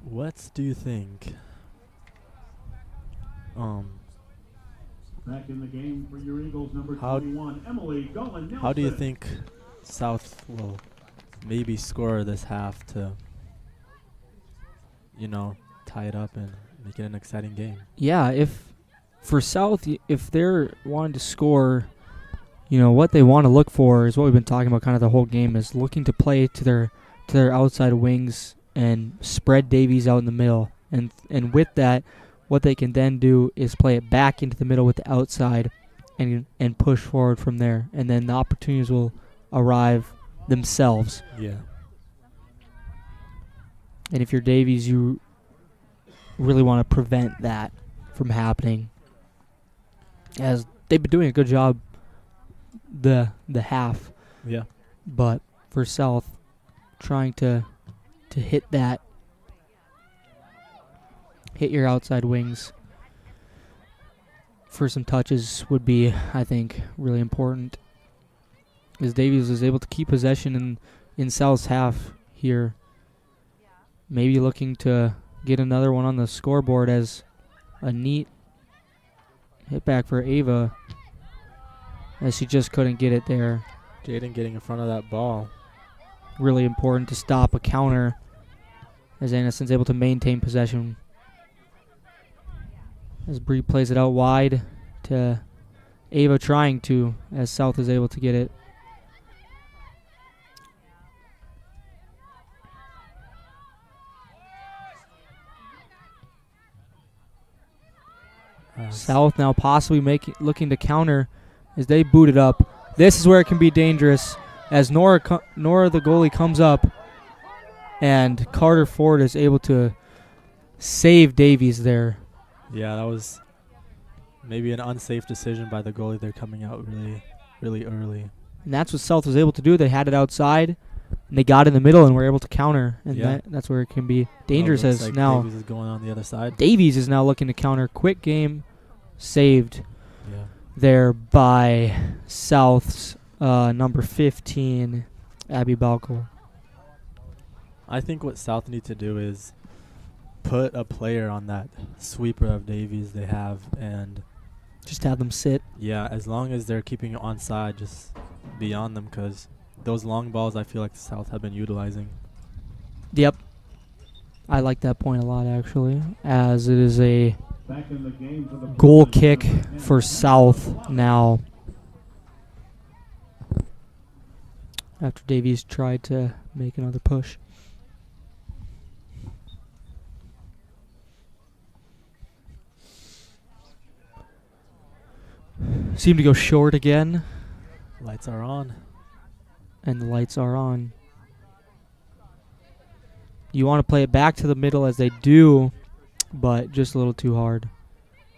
What do you think? Back in the game for your Eagles, number How- 21, Emily Gullen Nelson. How do you think South will maybe score this half to, tie it up and make it an exciting game? Yeah, if for South, if they're wanting to score, what they want to look for is what we've been talking about kind of the whole game, is looking to play to their outside wings and spread Davies out in the middle. And with that, what they can then do is play it back into the middle with the outside and push forward from there. And then the opportunities will arrive themselves. Yeah. And if you're Davies, you really want to prevent that from happening, as they've been doing a good job the half. Yeah. But for South, trying to hit that, hit your outside wings for some touches would be, I think, really important. As Davies is able to keep possession in South's half here. Maybe looking to get another one on the scoreboard, as a neat hit back for Ava, as she just couldn't get it there. Jaden getting in front of that ball. Really important to stop a counter, as Anderson's able to maintain possession. As Bree plays it out wide to Ava, trying to, as South is able to get it. South now possibly looking to counter as they boot it up. This is where it can be dangerous, as Nora the goalie comes up, and Carter Ford is able to save Davies there. Yeah, that was maybe an unsafe decision by the goalie. They're coming out really, really early. And that's what South was able to do. They had it outside, and they got in the middle and were able to counter. And Yeah. that's where it can be dangerous, Looks as like now Davies is going on the other side. Davies is now looking to counter. Quick game saved Yeah. there by South's number 15, Abby Balco. I think what South need to do is put a player on that sweeper of Davies they have, and Just have them sit. yeah, as long as they're keeping it onside, just be on them, because those long balls I feel like the South have been utilizing. Yep. I like that point a lot, actually, as it is a Back in the game for the goal Bruins, kick number 10, for South now, after Davies tried to make another push. Seemed to go short again, Lights are on. and the lights are on. You want to play it back to the middle, as they do, but just a little too hard,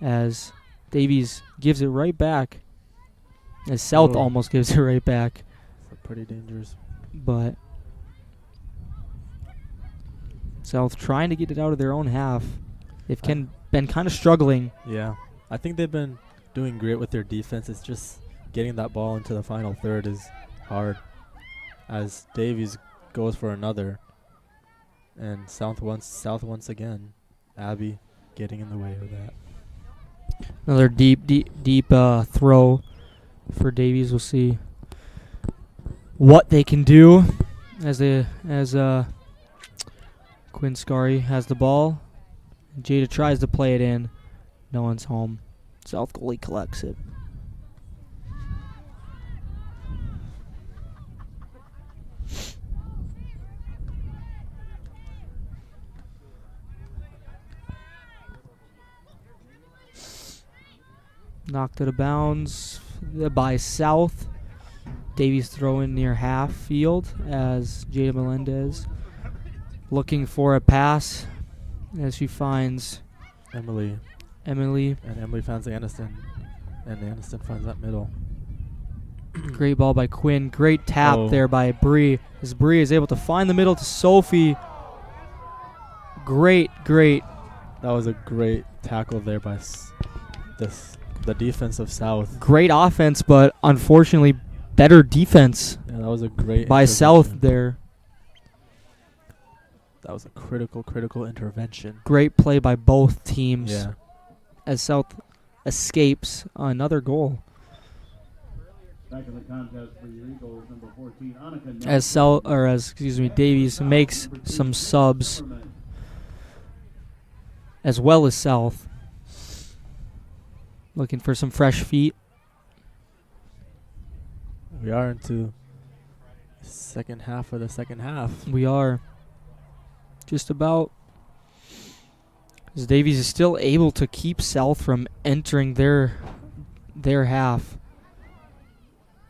as Davies gives it right back, as South Oh. almost gives it right back, So pretty dangerous. but South trying to get it out of their own half. They've been kind of struggling. Yeah. I think they've been doing great with their defense. It's just getting that ball into the final third is hard, as Davies goes for another. And South once again. Abby getting in the way of that. Another deep throw for Davies. We'll see what they can do as Quinn Scarry has the ball. Jada tries to play it in. No one's home. South goalie collects it. Knocked out of bounds by South. Davies throw in near half field, as Jada Melendez looking for a pass, as she finds Emily Emily. And Emily finds the Aniston. And the Aniston finds that middle. Great ball by Quinn. Great tap Oh. there by Bree. As Bree is able to find the middle to Sophie. Great. That was a great tackle there by the defense of South. Great offense, but unfortunately better defense Yeah, that was a great by South intervention. there. That was a critical intervention. Great play by both teams Yeah. as South escapes another goal. Back in the contest for your Eagles, number 14, Annika As Davies makes some subs as well as South. Looking for some fresh feet. We are into second half of the second half. We are just about. As Davies is still able to keep South from entering their half.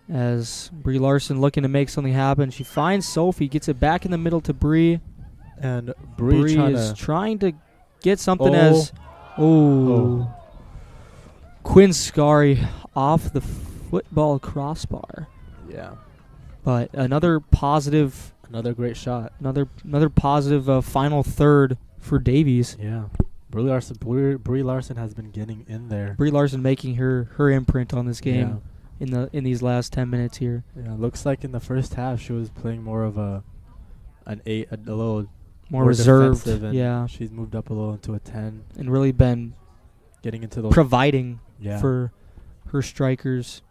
As Brie Larson looking to make something happen. She finds Sophie, gets it back in the middle to Brie. And Bree is trying to get something Oh. as. Oh. Quinn Scary off the football crossbar. Yeah. But another positive, Another great shot. another positive final third for Davies. Yeah. Brie Larson has been getting in there. Brie Larson making her imprint on this game Yeah. in these last 10 minutes here. Yeah, looks like in the first half she was playing more of a little More reserved, defensive, and yeah, she's moved up a little into a 10, and really been getting into the providing yeah. for her strikers,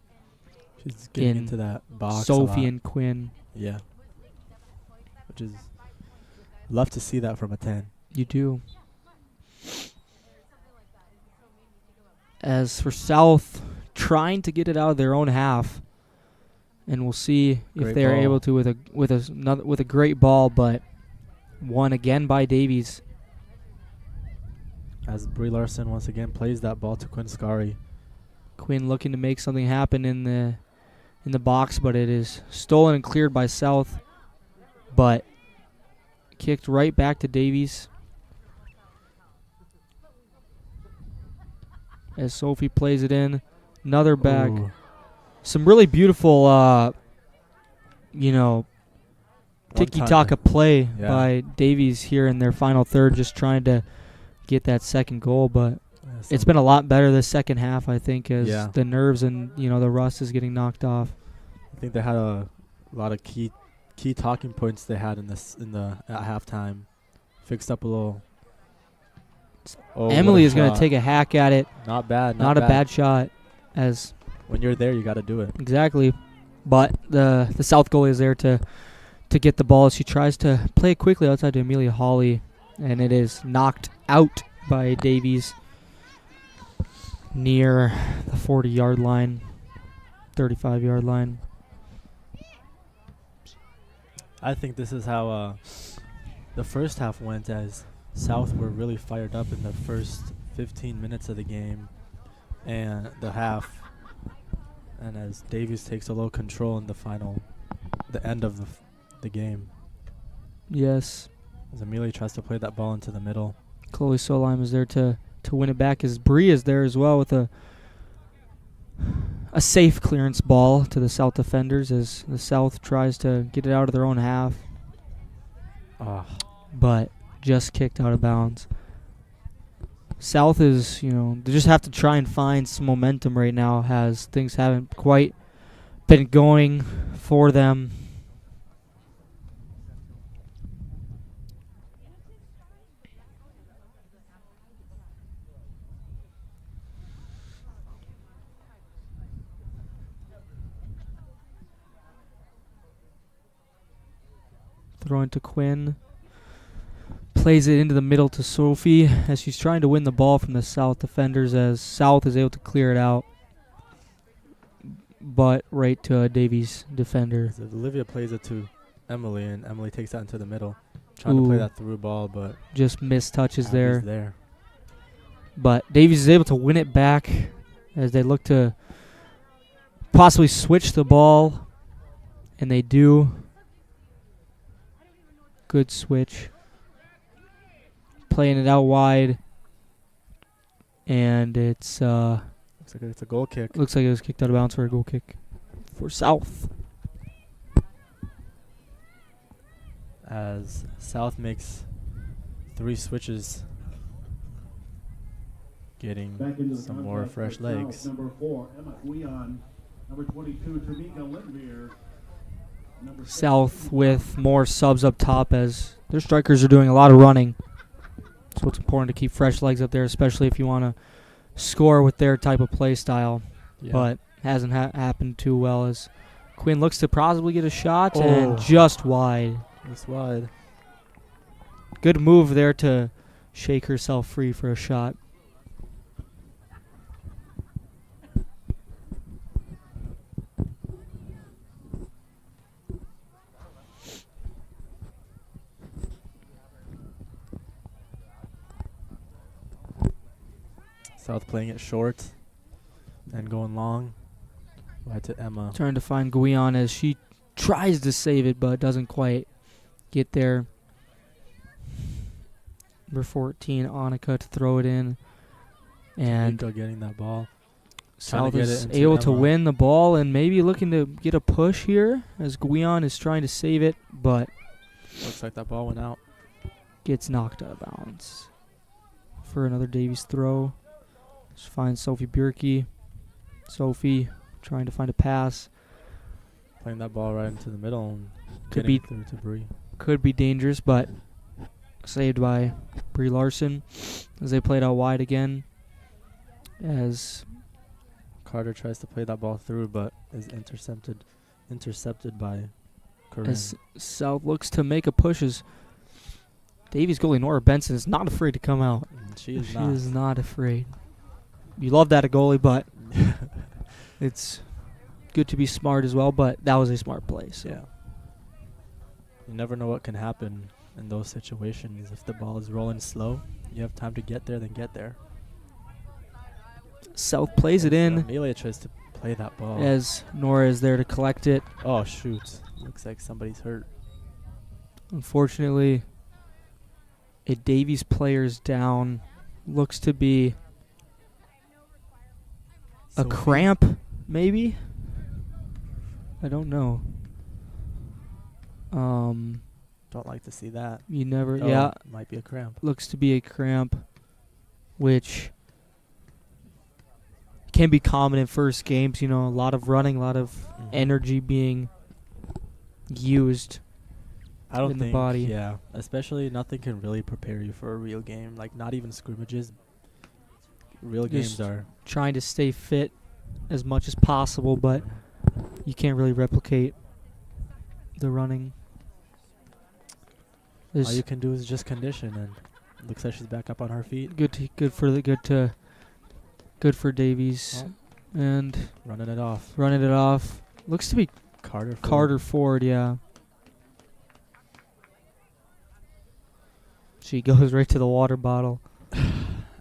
She's getting in into that box. Sophie a lot. and Quinn. Yeah, which is love to see that from a 10. You do. As for South, trying to get it out of their own half, and we'll see if Great they are ball. able to with a great ball, but won again by Davies. As Brie Larson once again plays that ball to Quinn Scary. Quinn looking to make something happen in the box, but it is stolen and cleared by South, but kicked right back to Davies. As Sophie plays it in, another back. Ooh. Some really beautiful, One tiki-taka play Yeah. by Davies here in their final third, just trying to get that second goal. But it's been a lot better this second half, I think, as Yeah. the nerves and the rust is getting knocked off. I think they had a lot of key talking points they had at halftime. Fixed up a little. Oh, Emily what a is going to shot. take a hack at it. Not bad. Not a bad shot, as When you're there, you got to do it. exactly. But the South goalie is there to get the ball. She tries to play it quickly outside to Amelia Hawley, and it is knocked out by Davies near the 40-yard line, 35-yard line. I think this is how the first half went, as South were really fired up in the first 15 minutes of the game and the half. And as Davies takes a little control in the end of the game. Yes, As Amelia tries to play that ball into the middle. Chloe Solheim is there to win it back, as Bree is there as well with a safe clearance ball to the South defenders, as the South tries to get it out of their own half, but just kicked out of bounds. South is, they just have to try and find some momentum right now, as things haven't quite been going for them. Throwing to Quinn. Plays it into the middle to Sophie as she's trying to win the ball from the South defenders, as South is able to clear it out. But right to a Davies defender. So Olivia plays it to Emily, and Emily takes that into the middle. Trying to play Ooh. that through ball, but Just missed touches Abby's there. But Davies is able to win it back as they look to possibly switch the ball. And they do. Good switch. Playing it out wide. And it's Looks like it's a goal kick. looks like it was kicked out of bounds for a goal kick for South. As South makes 3 switches, getting Back into the some more contest fresh for South, legs. Number 4, Emma Guion. Number 22, Tamika Lindbeer. Number South with more subs up top as their strikers are doing a lot of running. So it's important to keep fresh legs up there, especially if you want to score with their type of play style. Yeah. But hasn't happened too well as Quinn looks to possibly get a shot Oh. and just wide. It's wide. Good move there to shake herself free for a shot. South playing it short and going long. Wide to Emma. Trying to find Guion as she tries to save it but doesn't quite get there. Number 14, Annika, to throw it in. And Tamika getting that ball. South get is it into able to Emma. win the ball and maybe looking to get a push here as Guion is trying to save it but Looks like that ball went out. gets knocked out of bounds. For another Davies throw. Just finds Sophie Bjerke. Sophie trying to find a pass. Playing that ball right into the middle and Could getting be through to Bree. could be dangerous, but saved by Brie Larson as they played out wide again. As Carter tries to play that ball through, but is intercepted by Corinne. as South looks to make a push, as Davies goalie Nora Benson is not afraid to come out. She is She not. is not afraid. You love that a goalie, but it's good to be smart as well. But that was a smart play. So. Yeah. You never know what can happen in those situations. If the ball is rolling slow, you have time to get there, then get there. South plays it in Amelia tries to play that ball. as Nora is there to collect it. Oh, shoot. Looks like somebody's hurt. Unfortunately, a Davies player's down. Looks to be a Sophie. cramp, maybe? I don't know. Don't like to see that. You never, Oh, yeah, might be a cramp. looks to be a cramp, which can be common in first games. You know, a lot of running, a lot of Mhm. energy being used. I don't in the think, body. yeah. Especially nothing can really prepare you for a real game. Like, not even scrimmages. Real Just games are. Trying to stay fit as much as possible, but you can't really replicate the running. All There's you can do is just condition, and looks like she's back up on her feet, good for Davies and running it off. running it off. Looks to be Carter Ford, yeah. She goes right to the water bottle.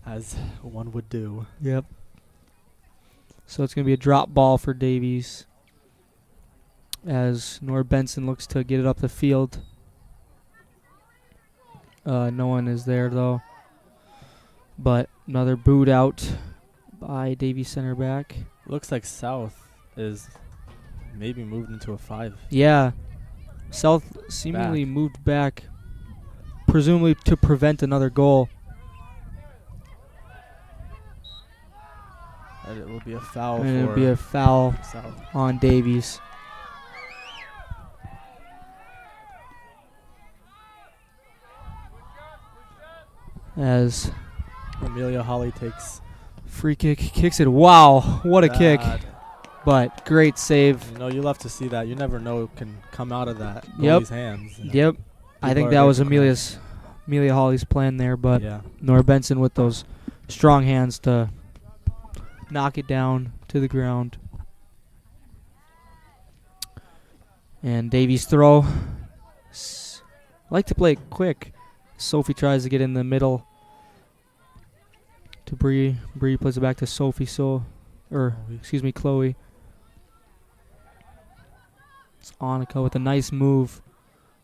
as one would do. Yep. So it's going to be a drop ball for Davies as Nora Benson looks to get it up the field. No one is there, though. But another boot out by Davies center back. Looks like South is maybe moved into a 5. Yeah. South seemingly moved back, presumably to prevent another goal. And it will be a foul And for it'll be a foul South. on Davies. As Amelia Holly takes free kick, kicks it. Wow, what a kick. bad. But great save. You know, you love to see that. You never know what can come out of that Yep. goalie's hands. you know. Yep. I People think are that ready was to cry. Amelia Holly's plan there, but Yeah. Nora Benson with those strong hands to knock it down to the ground. And Davies throw. Like to play it quick. Sophie tries to get in the middle to Bree. Bree plays it back to Sophie. Chloe. It's Annika with a nice move.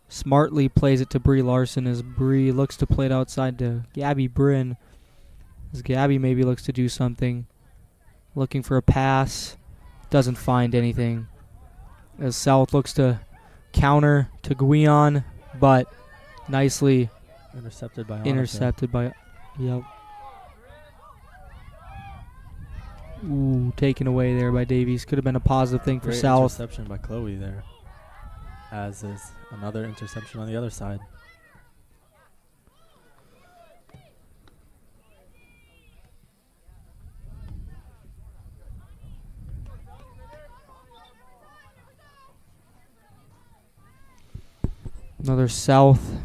Smartly plays it to Brie Larson as Brie looks to play it outside to Gabby Bryn. As Gabby maybe looks to do something. Looking for a pass. Doesn't find anything. As South looks to counter to Guion, but nicely Intercepted by intercepted by. Yep. Ooh, taken away there by Davies. Could have been a positive thing for Great South. interception by Chloe there. As is another interception on the other side. Another South,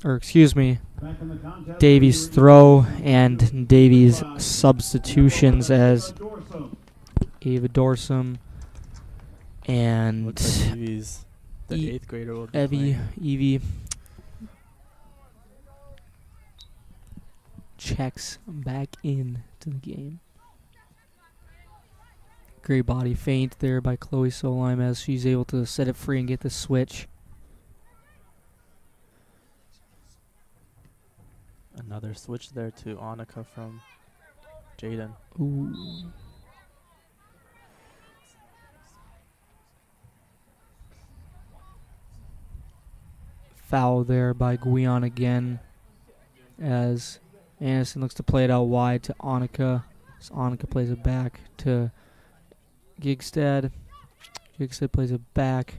or excuse me, Back in the contest, Davies throw and Davies substitutions as Dorsum. Ava Dorsum and Looks like Evie's the E- 8th grader will be Evie checks back in to the game. Great body feint there by Chloe Solheim as she's able to set it free and get the switch. Another switch there to Annika from Jaden. Ooh. Foul there by Guion again as Anderson looks to play it out wide to Annika. So Annika plays it back to Gigstad. Gigstad plays it back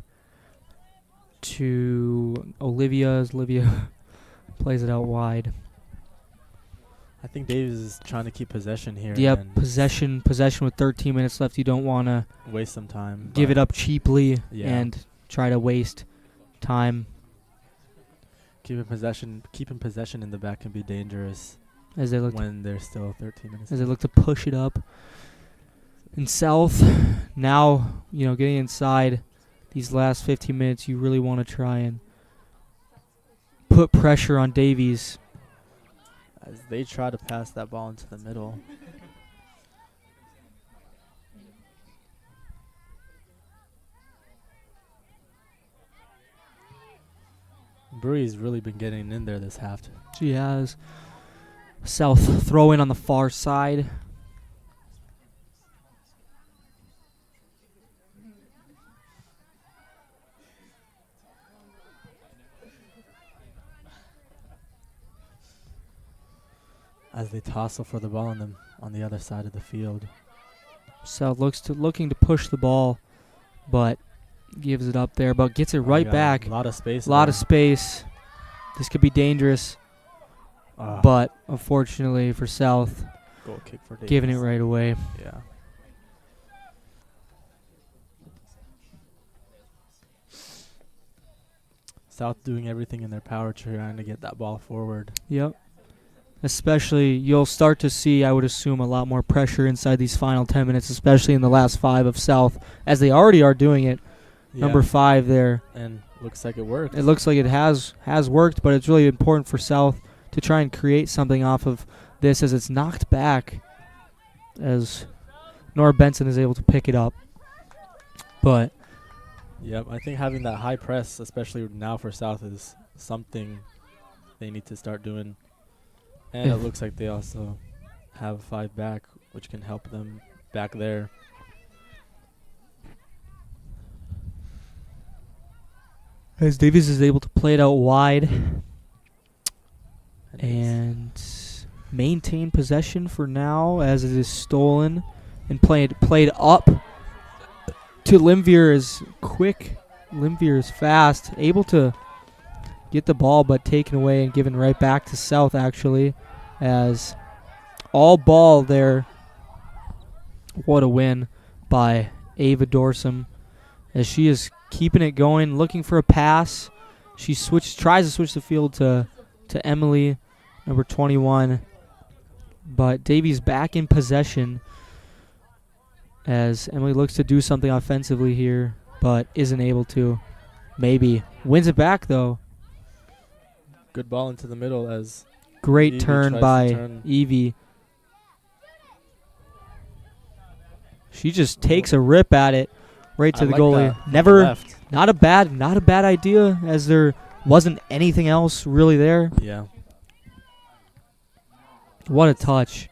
to Olivia as Olivia plays it out wide. I think Davies is trying to keep possession here. Yep, and possession with 13 minutes left. You don't want to waste some time. give but it up cheaply Yeah. and try to waste time Keeping possession in the back can be dangerous as they look when there's still 13 minutes. as they look to push it up. In South, now, getting inside these last 15 minutes, you really want to try and put pressure on Davies. As they try to pass that ball into the middle. Brewery's really been getting in there this half. She has South throw in on the far side. As they tussle for the ball on the other side of the field. South looking to push the ball, but gives it up there, but gets it right got back. A lot of space. A lot of space. This could be dangerous, but unfortunately for South, goal kick for Davies. giving it right away. Yeah. South doing everything in their power trying to get that ball forward. Yep. Especially, you'll start to see, I would assume, a lot more pressure inside these final 10 minutes, especially in the last 5 of South, as they already are doing it. Yeah. Number 5 there. And looks like it worked. It looks like it has worked, but it's really important for South to try and create something off of this as it's knocked back as Nora Benson is able to pick it up. But Yep, I think having that high press, especially now for South, is something they need to start doing. And it looks like they also have a 5 back, which can help them back there. as Davies is able to play it out wide and maintain possession for now as it is stolen and played up to Limvier is quick. Limvier is fast, able to get the ball but taken away and given right back to South actually as all ball there. What a win by Ava Dorsum as she is keeping it going, looking for a pass. She tries to switch the field to Emily, number 21. But Davies back in possession as Emily looks to do something offensively here, but isn't able to. Maybe. Wins it back, though. Good ball into the middle as Great Evie turn tries by to turn. Evie. She just takes a rip at it right to I the like goalie. that. Never, Left. not a bad idea as there wasn't anything else really there. Yeah. What a touch.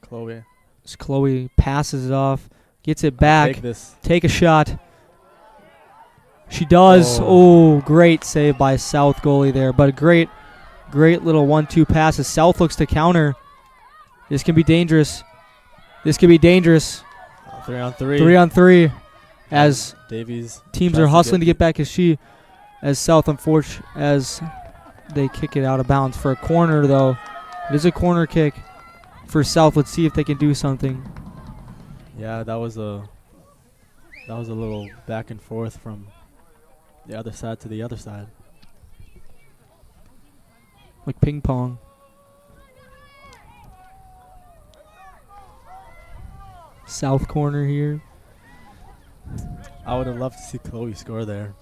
Chloe. As Chloe passes it off, gets it back. Take this. Take a shot. She does. Oh, great save by South goalie there. But a great little 1-2 pass as South looks to counter. This can be dangerous. 3 on 3. 3 on 3 as Davies teams tries are hustling to get get back as South, unfortunately, as they kick it out of bounds for a corner, though. It is a corner kick for South. Let's see if they can do something. Yeah, that was a little back and forth from the other side to the other side. Like ping pong. South corner here. I would have loved to see Chloe score there.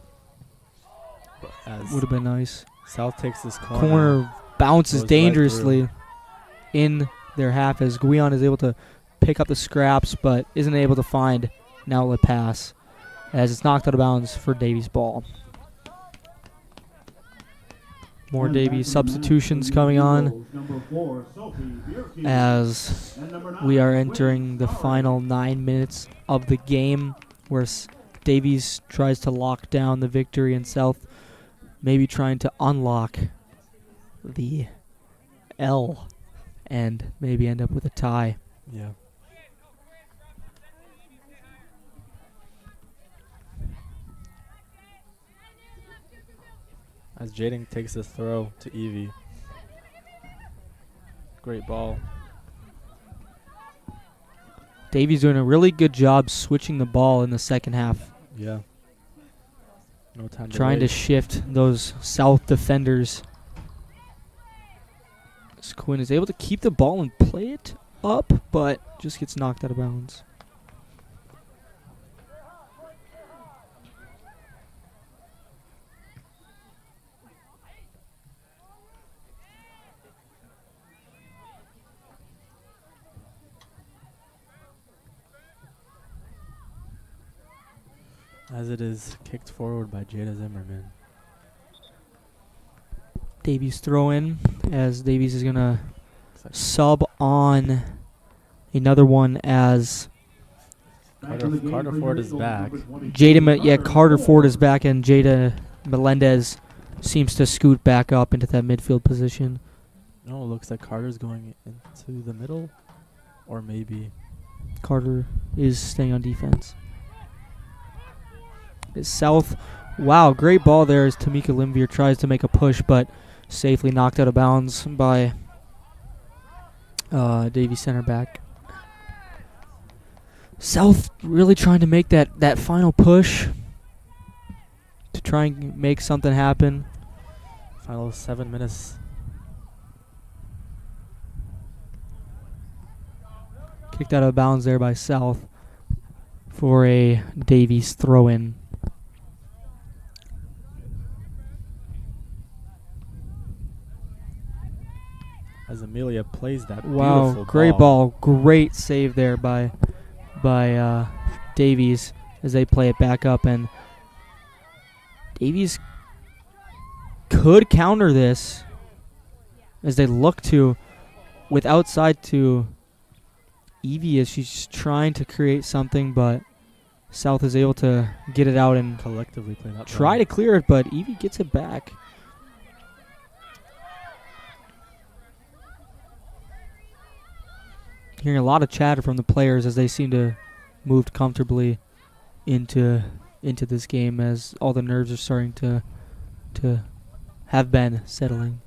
But as Would have been nice. South takes this Corner bounces goes right dangerously in their half as Guion is able to pick up the scraps but isn't able to find an outlet pass as it's knocked out of bounds for Davies ball. More Davies substitutions coming on as we are entering the final 9 minutes of the game where Davies tries to lock down the victory and South maybe trying to unlock the L and maybe end up with a tie. Yeah. As Jaden takes a throw to Evie. Great ball. Davies doing a really good job switching the ball in the second half. Yeah. No time Trying to wait. shift those South defenders. As Quinn is able to keep the ball and play it up, but just gets knocked out of bounds. As it is kicked forward by Jada Zimmerman. Davies throw in as Davies is going to sub on another one as Carter Ford is back. Carter Ford is back and Jada Melendez seems to scoot back up into that midfield position. No, it looks like Carter's going into the middle. Or maybe Carter is staying on defense. It's South. Wow, great ball there as Tamika Limvier tries to make a push, but safely knocked out of bounds by Davies center back. South really trying to make that final push to try and make something happen. final 7 minutes. Kicked out of bounds there by South for a Davies throw-in. As Amelia plays that Wow, beautiful great ball. Great save there by Davies as they play it back up. And Davies could counter this as they look to with outside to Evie as she's trying to create something, but South is able to get it out and collectively play that try to clear it, but Evie gets it back. Hearing a lot of chatter from the players as they seem to move comfortably into this game as all the nerves are starting to have been settling.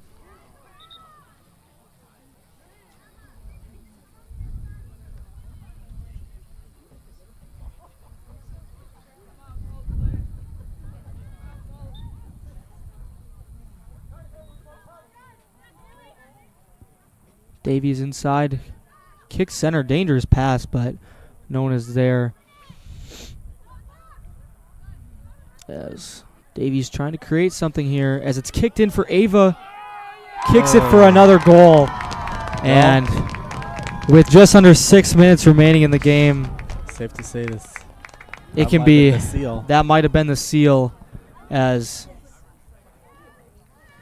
Davies inside. Kick center, dangerous pass, but no one is there. As Davies trying to create something here as it's kicked in for Ava. Kicks it for another goal. And with just under 6 minutes remaining in the game, safe to say this. It can be the seal. That might have been the seal as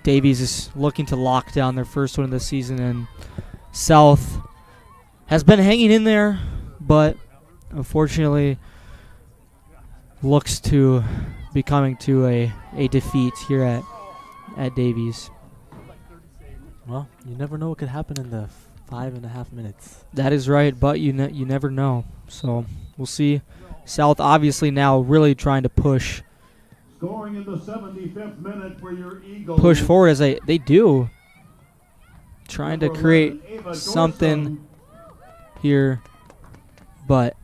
Davies is looking to lock down their first one of the season, and South has been hanging in there, but unfortunately looks to be coming to a defeat here at Davies. Well, you never know what could happen in the 5.5 minutes. That is right, but you never know. So we'll see. South obviously now really trying to push Scoring in the 75th minute for your Eagles. push forward as they do. Trying to create something here, but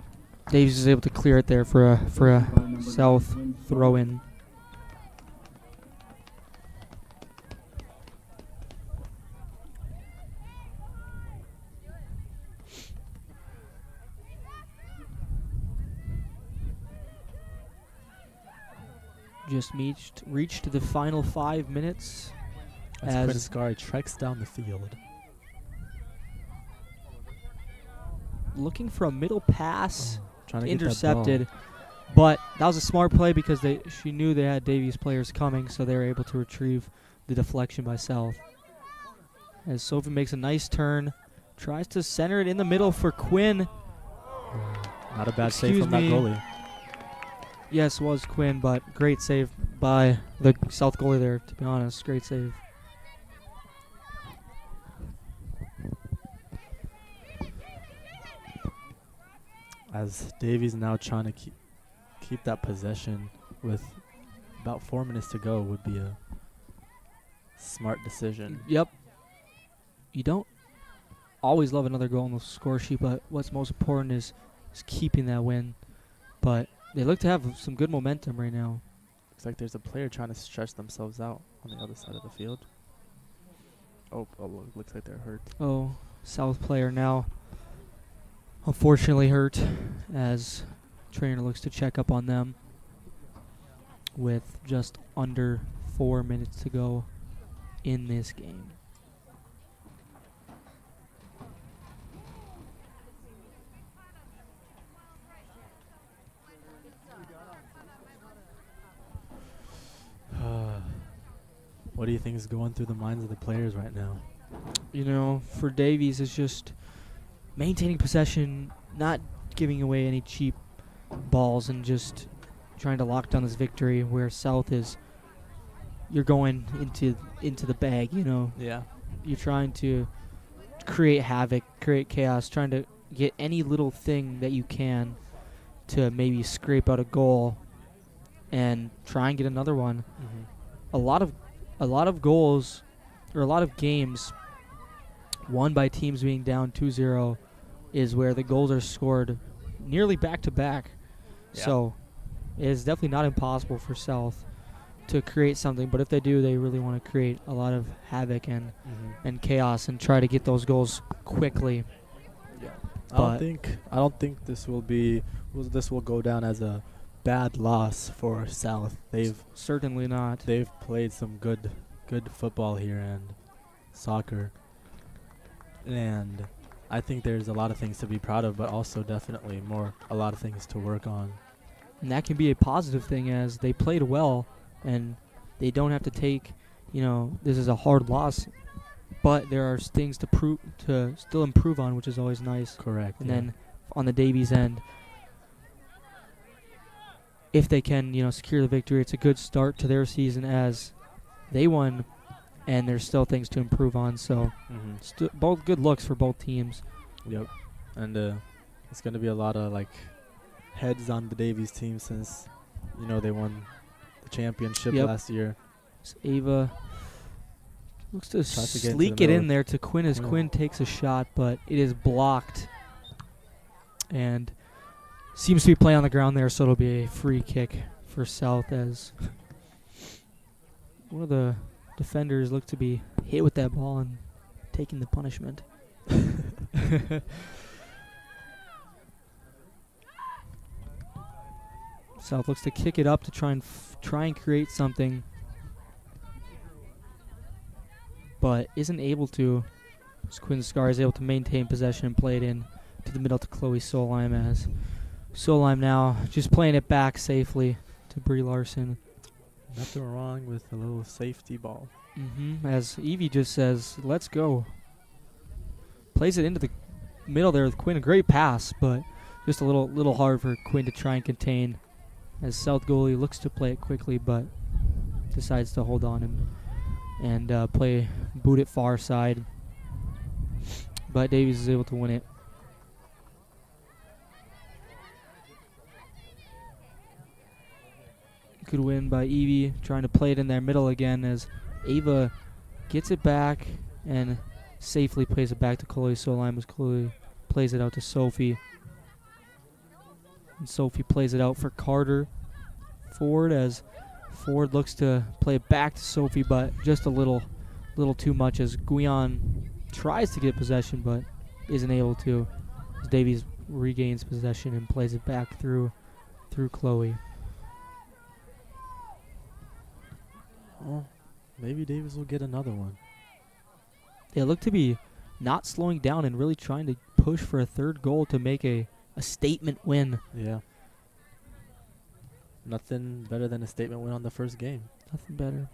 Davies is able to clear it there for a South throw in. Just reached the final 5 minutes As Quinn as Scarry treks down the field. looking for a middle pass, Trying to get that ball. intercepted, but that was a smart play because she knew they had Davies players coming, so they were able to retrieve the deflection by South. As Sophie makes a nice turn, tries to center it in the middle for Quinn. Not a bad save Excuse from that me. goalie. Yes, was Quinn, but great save by the South goalie there, to be honest. Great save. As Davies now trying to keep that possession with about 4 minutes to go would be a smart decision. Yep. You don't always love another goal on the score sheet, but what's most important is keeping that win. But they look to have some good momentum right now. Looks like there's a player trying to stretch themselves out on the other side of the field. Oh, looks like they're hurt. Oh, South player now unfortunately hurt as trainer looks to check up on them with just under 4 minutes to go in this game. What do you think is going through the minds of the players right now? You know, for Davies, it's just maintaining possession, not giving away any cheap balls, and just trying to lock down this victory. Where South is, you're going into the bag. You know, Yeah. you're trying to create havoc, create chaos, trying to get any little thing that you can to maybe scrape out a goal and try and get another one. Mm-hmm. A lot of goals or a lot of games won by teams being down 2-0 is where the goals are scored nearly back to back. Yeah. So it is definitely not impossible for South to create something, but if they do, they really want to create a lot of havoc and chaos and try to get those goals quickly. Yeah. But I don't think this will go down as a bad loss for South. Certainly not. They've played some good football here and soccer. And I think there's a lot of things to be proud of, but also definitely a lot of things to work on. And that can be a positive thing as they played well and they don't have to take, this is a hard loss, but there are things to still improve on, which is always nice. Correct. And then on the Davies end, if they can, secure the victory, it's a good start to their season as they won, and there's still things to improve on. So both good looks for both teams. Yep. And it's going to be a lot of heads on the Davies team since they won the championship last year. So Ava looks to Tries to get into sleek the it in middle. there to Quinn as Quinn takes a shot, but it is blocked. And seems to be playing on the ground there, so it'll be a free kick for South as one of the defenders looked to be hit with that ball and taking the punishment. South looks to kick it up to try and create something, but isn't able to. As Quinn Scar is able to maintain possession and play it in to the middle to Chloe Solheim as Solheim now just playing it back safely to Brie Larson. Nothing wrong with a little safety ball. As Evie just says, let's go. Plays it into middle there with Quinn. A great pass, but just a little hard for Quinn to try and contain as South goalie looks to play it quickly, but decides to hold on and boot it far side. But Davies is able to win it. Good win by Evie, trying to play it in their middle again as Ava gets it back and safely plays it back to Chloe Solheim as Chloe plays it out to Sophie. And Sophie plays it out for Carter Ford as Ford looks to play it back to Sophie, but just a little too much as Guion tries to get possession but isn't able to. As Davies regains possession and plays it back through Chloe. Well, maybe Davies will get another one. They look to be not slowing down and really trying to push for a third goal to make a statement win. Yeah. Nothing better than a statement win on the first game. Nothing better.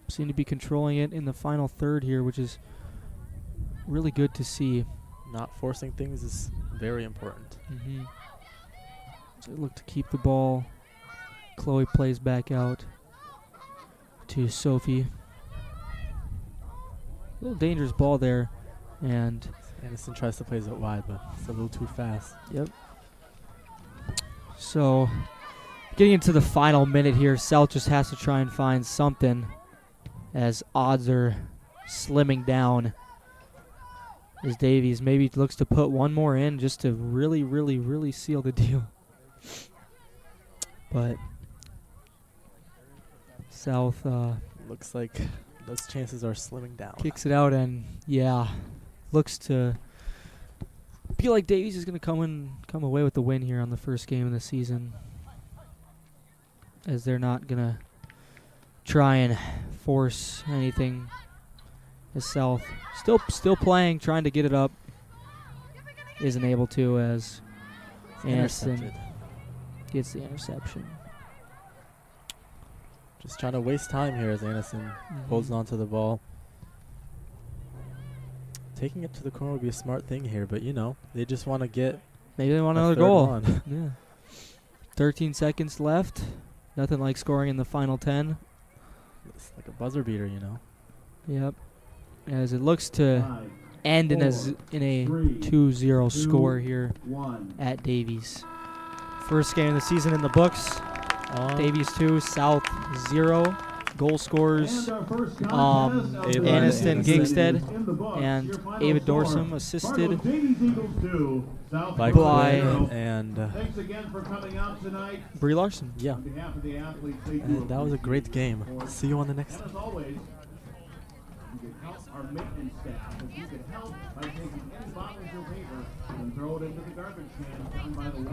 Seem to be controlling it in the final third here, which is really good to see. Not forcing things is very important. Mm-hmm. So they look to keep the ball. Chloe plays back out to Sophie. A little dangerous ball there. And Anderson tries to play it wide, but it's a little too fast. Yep. So, getting into the final minute here, South just has to try and find something as odds are slimming down. As Davies maybe looks to put one more in just to really, really, really seal the deal. But South looks like those chances are slimming down. Kicks it out and, yeah, looks to feel like Davies is going to come away with the win here on the first game of the season, as they're not going to try and force anything. As South still playing, trying to get it up, isn't able to, as Anderson gets the interception. Just trying to waste time here as Anderson holds on to the ball. Taking it to the corner would be a smart thing here, but you know, they just want to get maybe they want another goal. Yeah. 13 seconds left. Nothing like scoring in the final 10. It's like a buzzer beater, you know. Yep. As it looks to end in a 2-0 score here at Davies. First game of the season in the books. Davies 2, South 0. Goal scorers, Aniston Gingstead and Ava Dorsum, assisted by and thanks again for coming out tonight. Brie Larson. Yeah. On behalf of the athletes, they do And that was a great game. See you on the next And as always, you can help our maintenance staff. If you can help by taking any bottles or paper and throw it into the garbage can down by the water.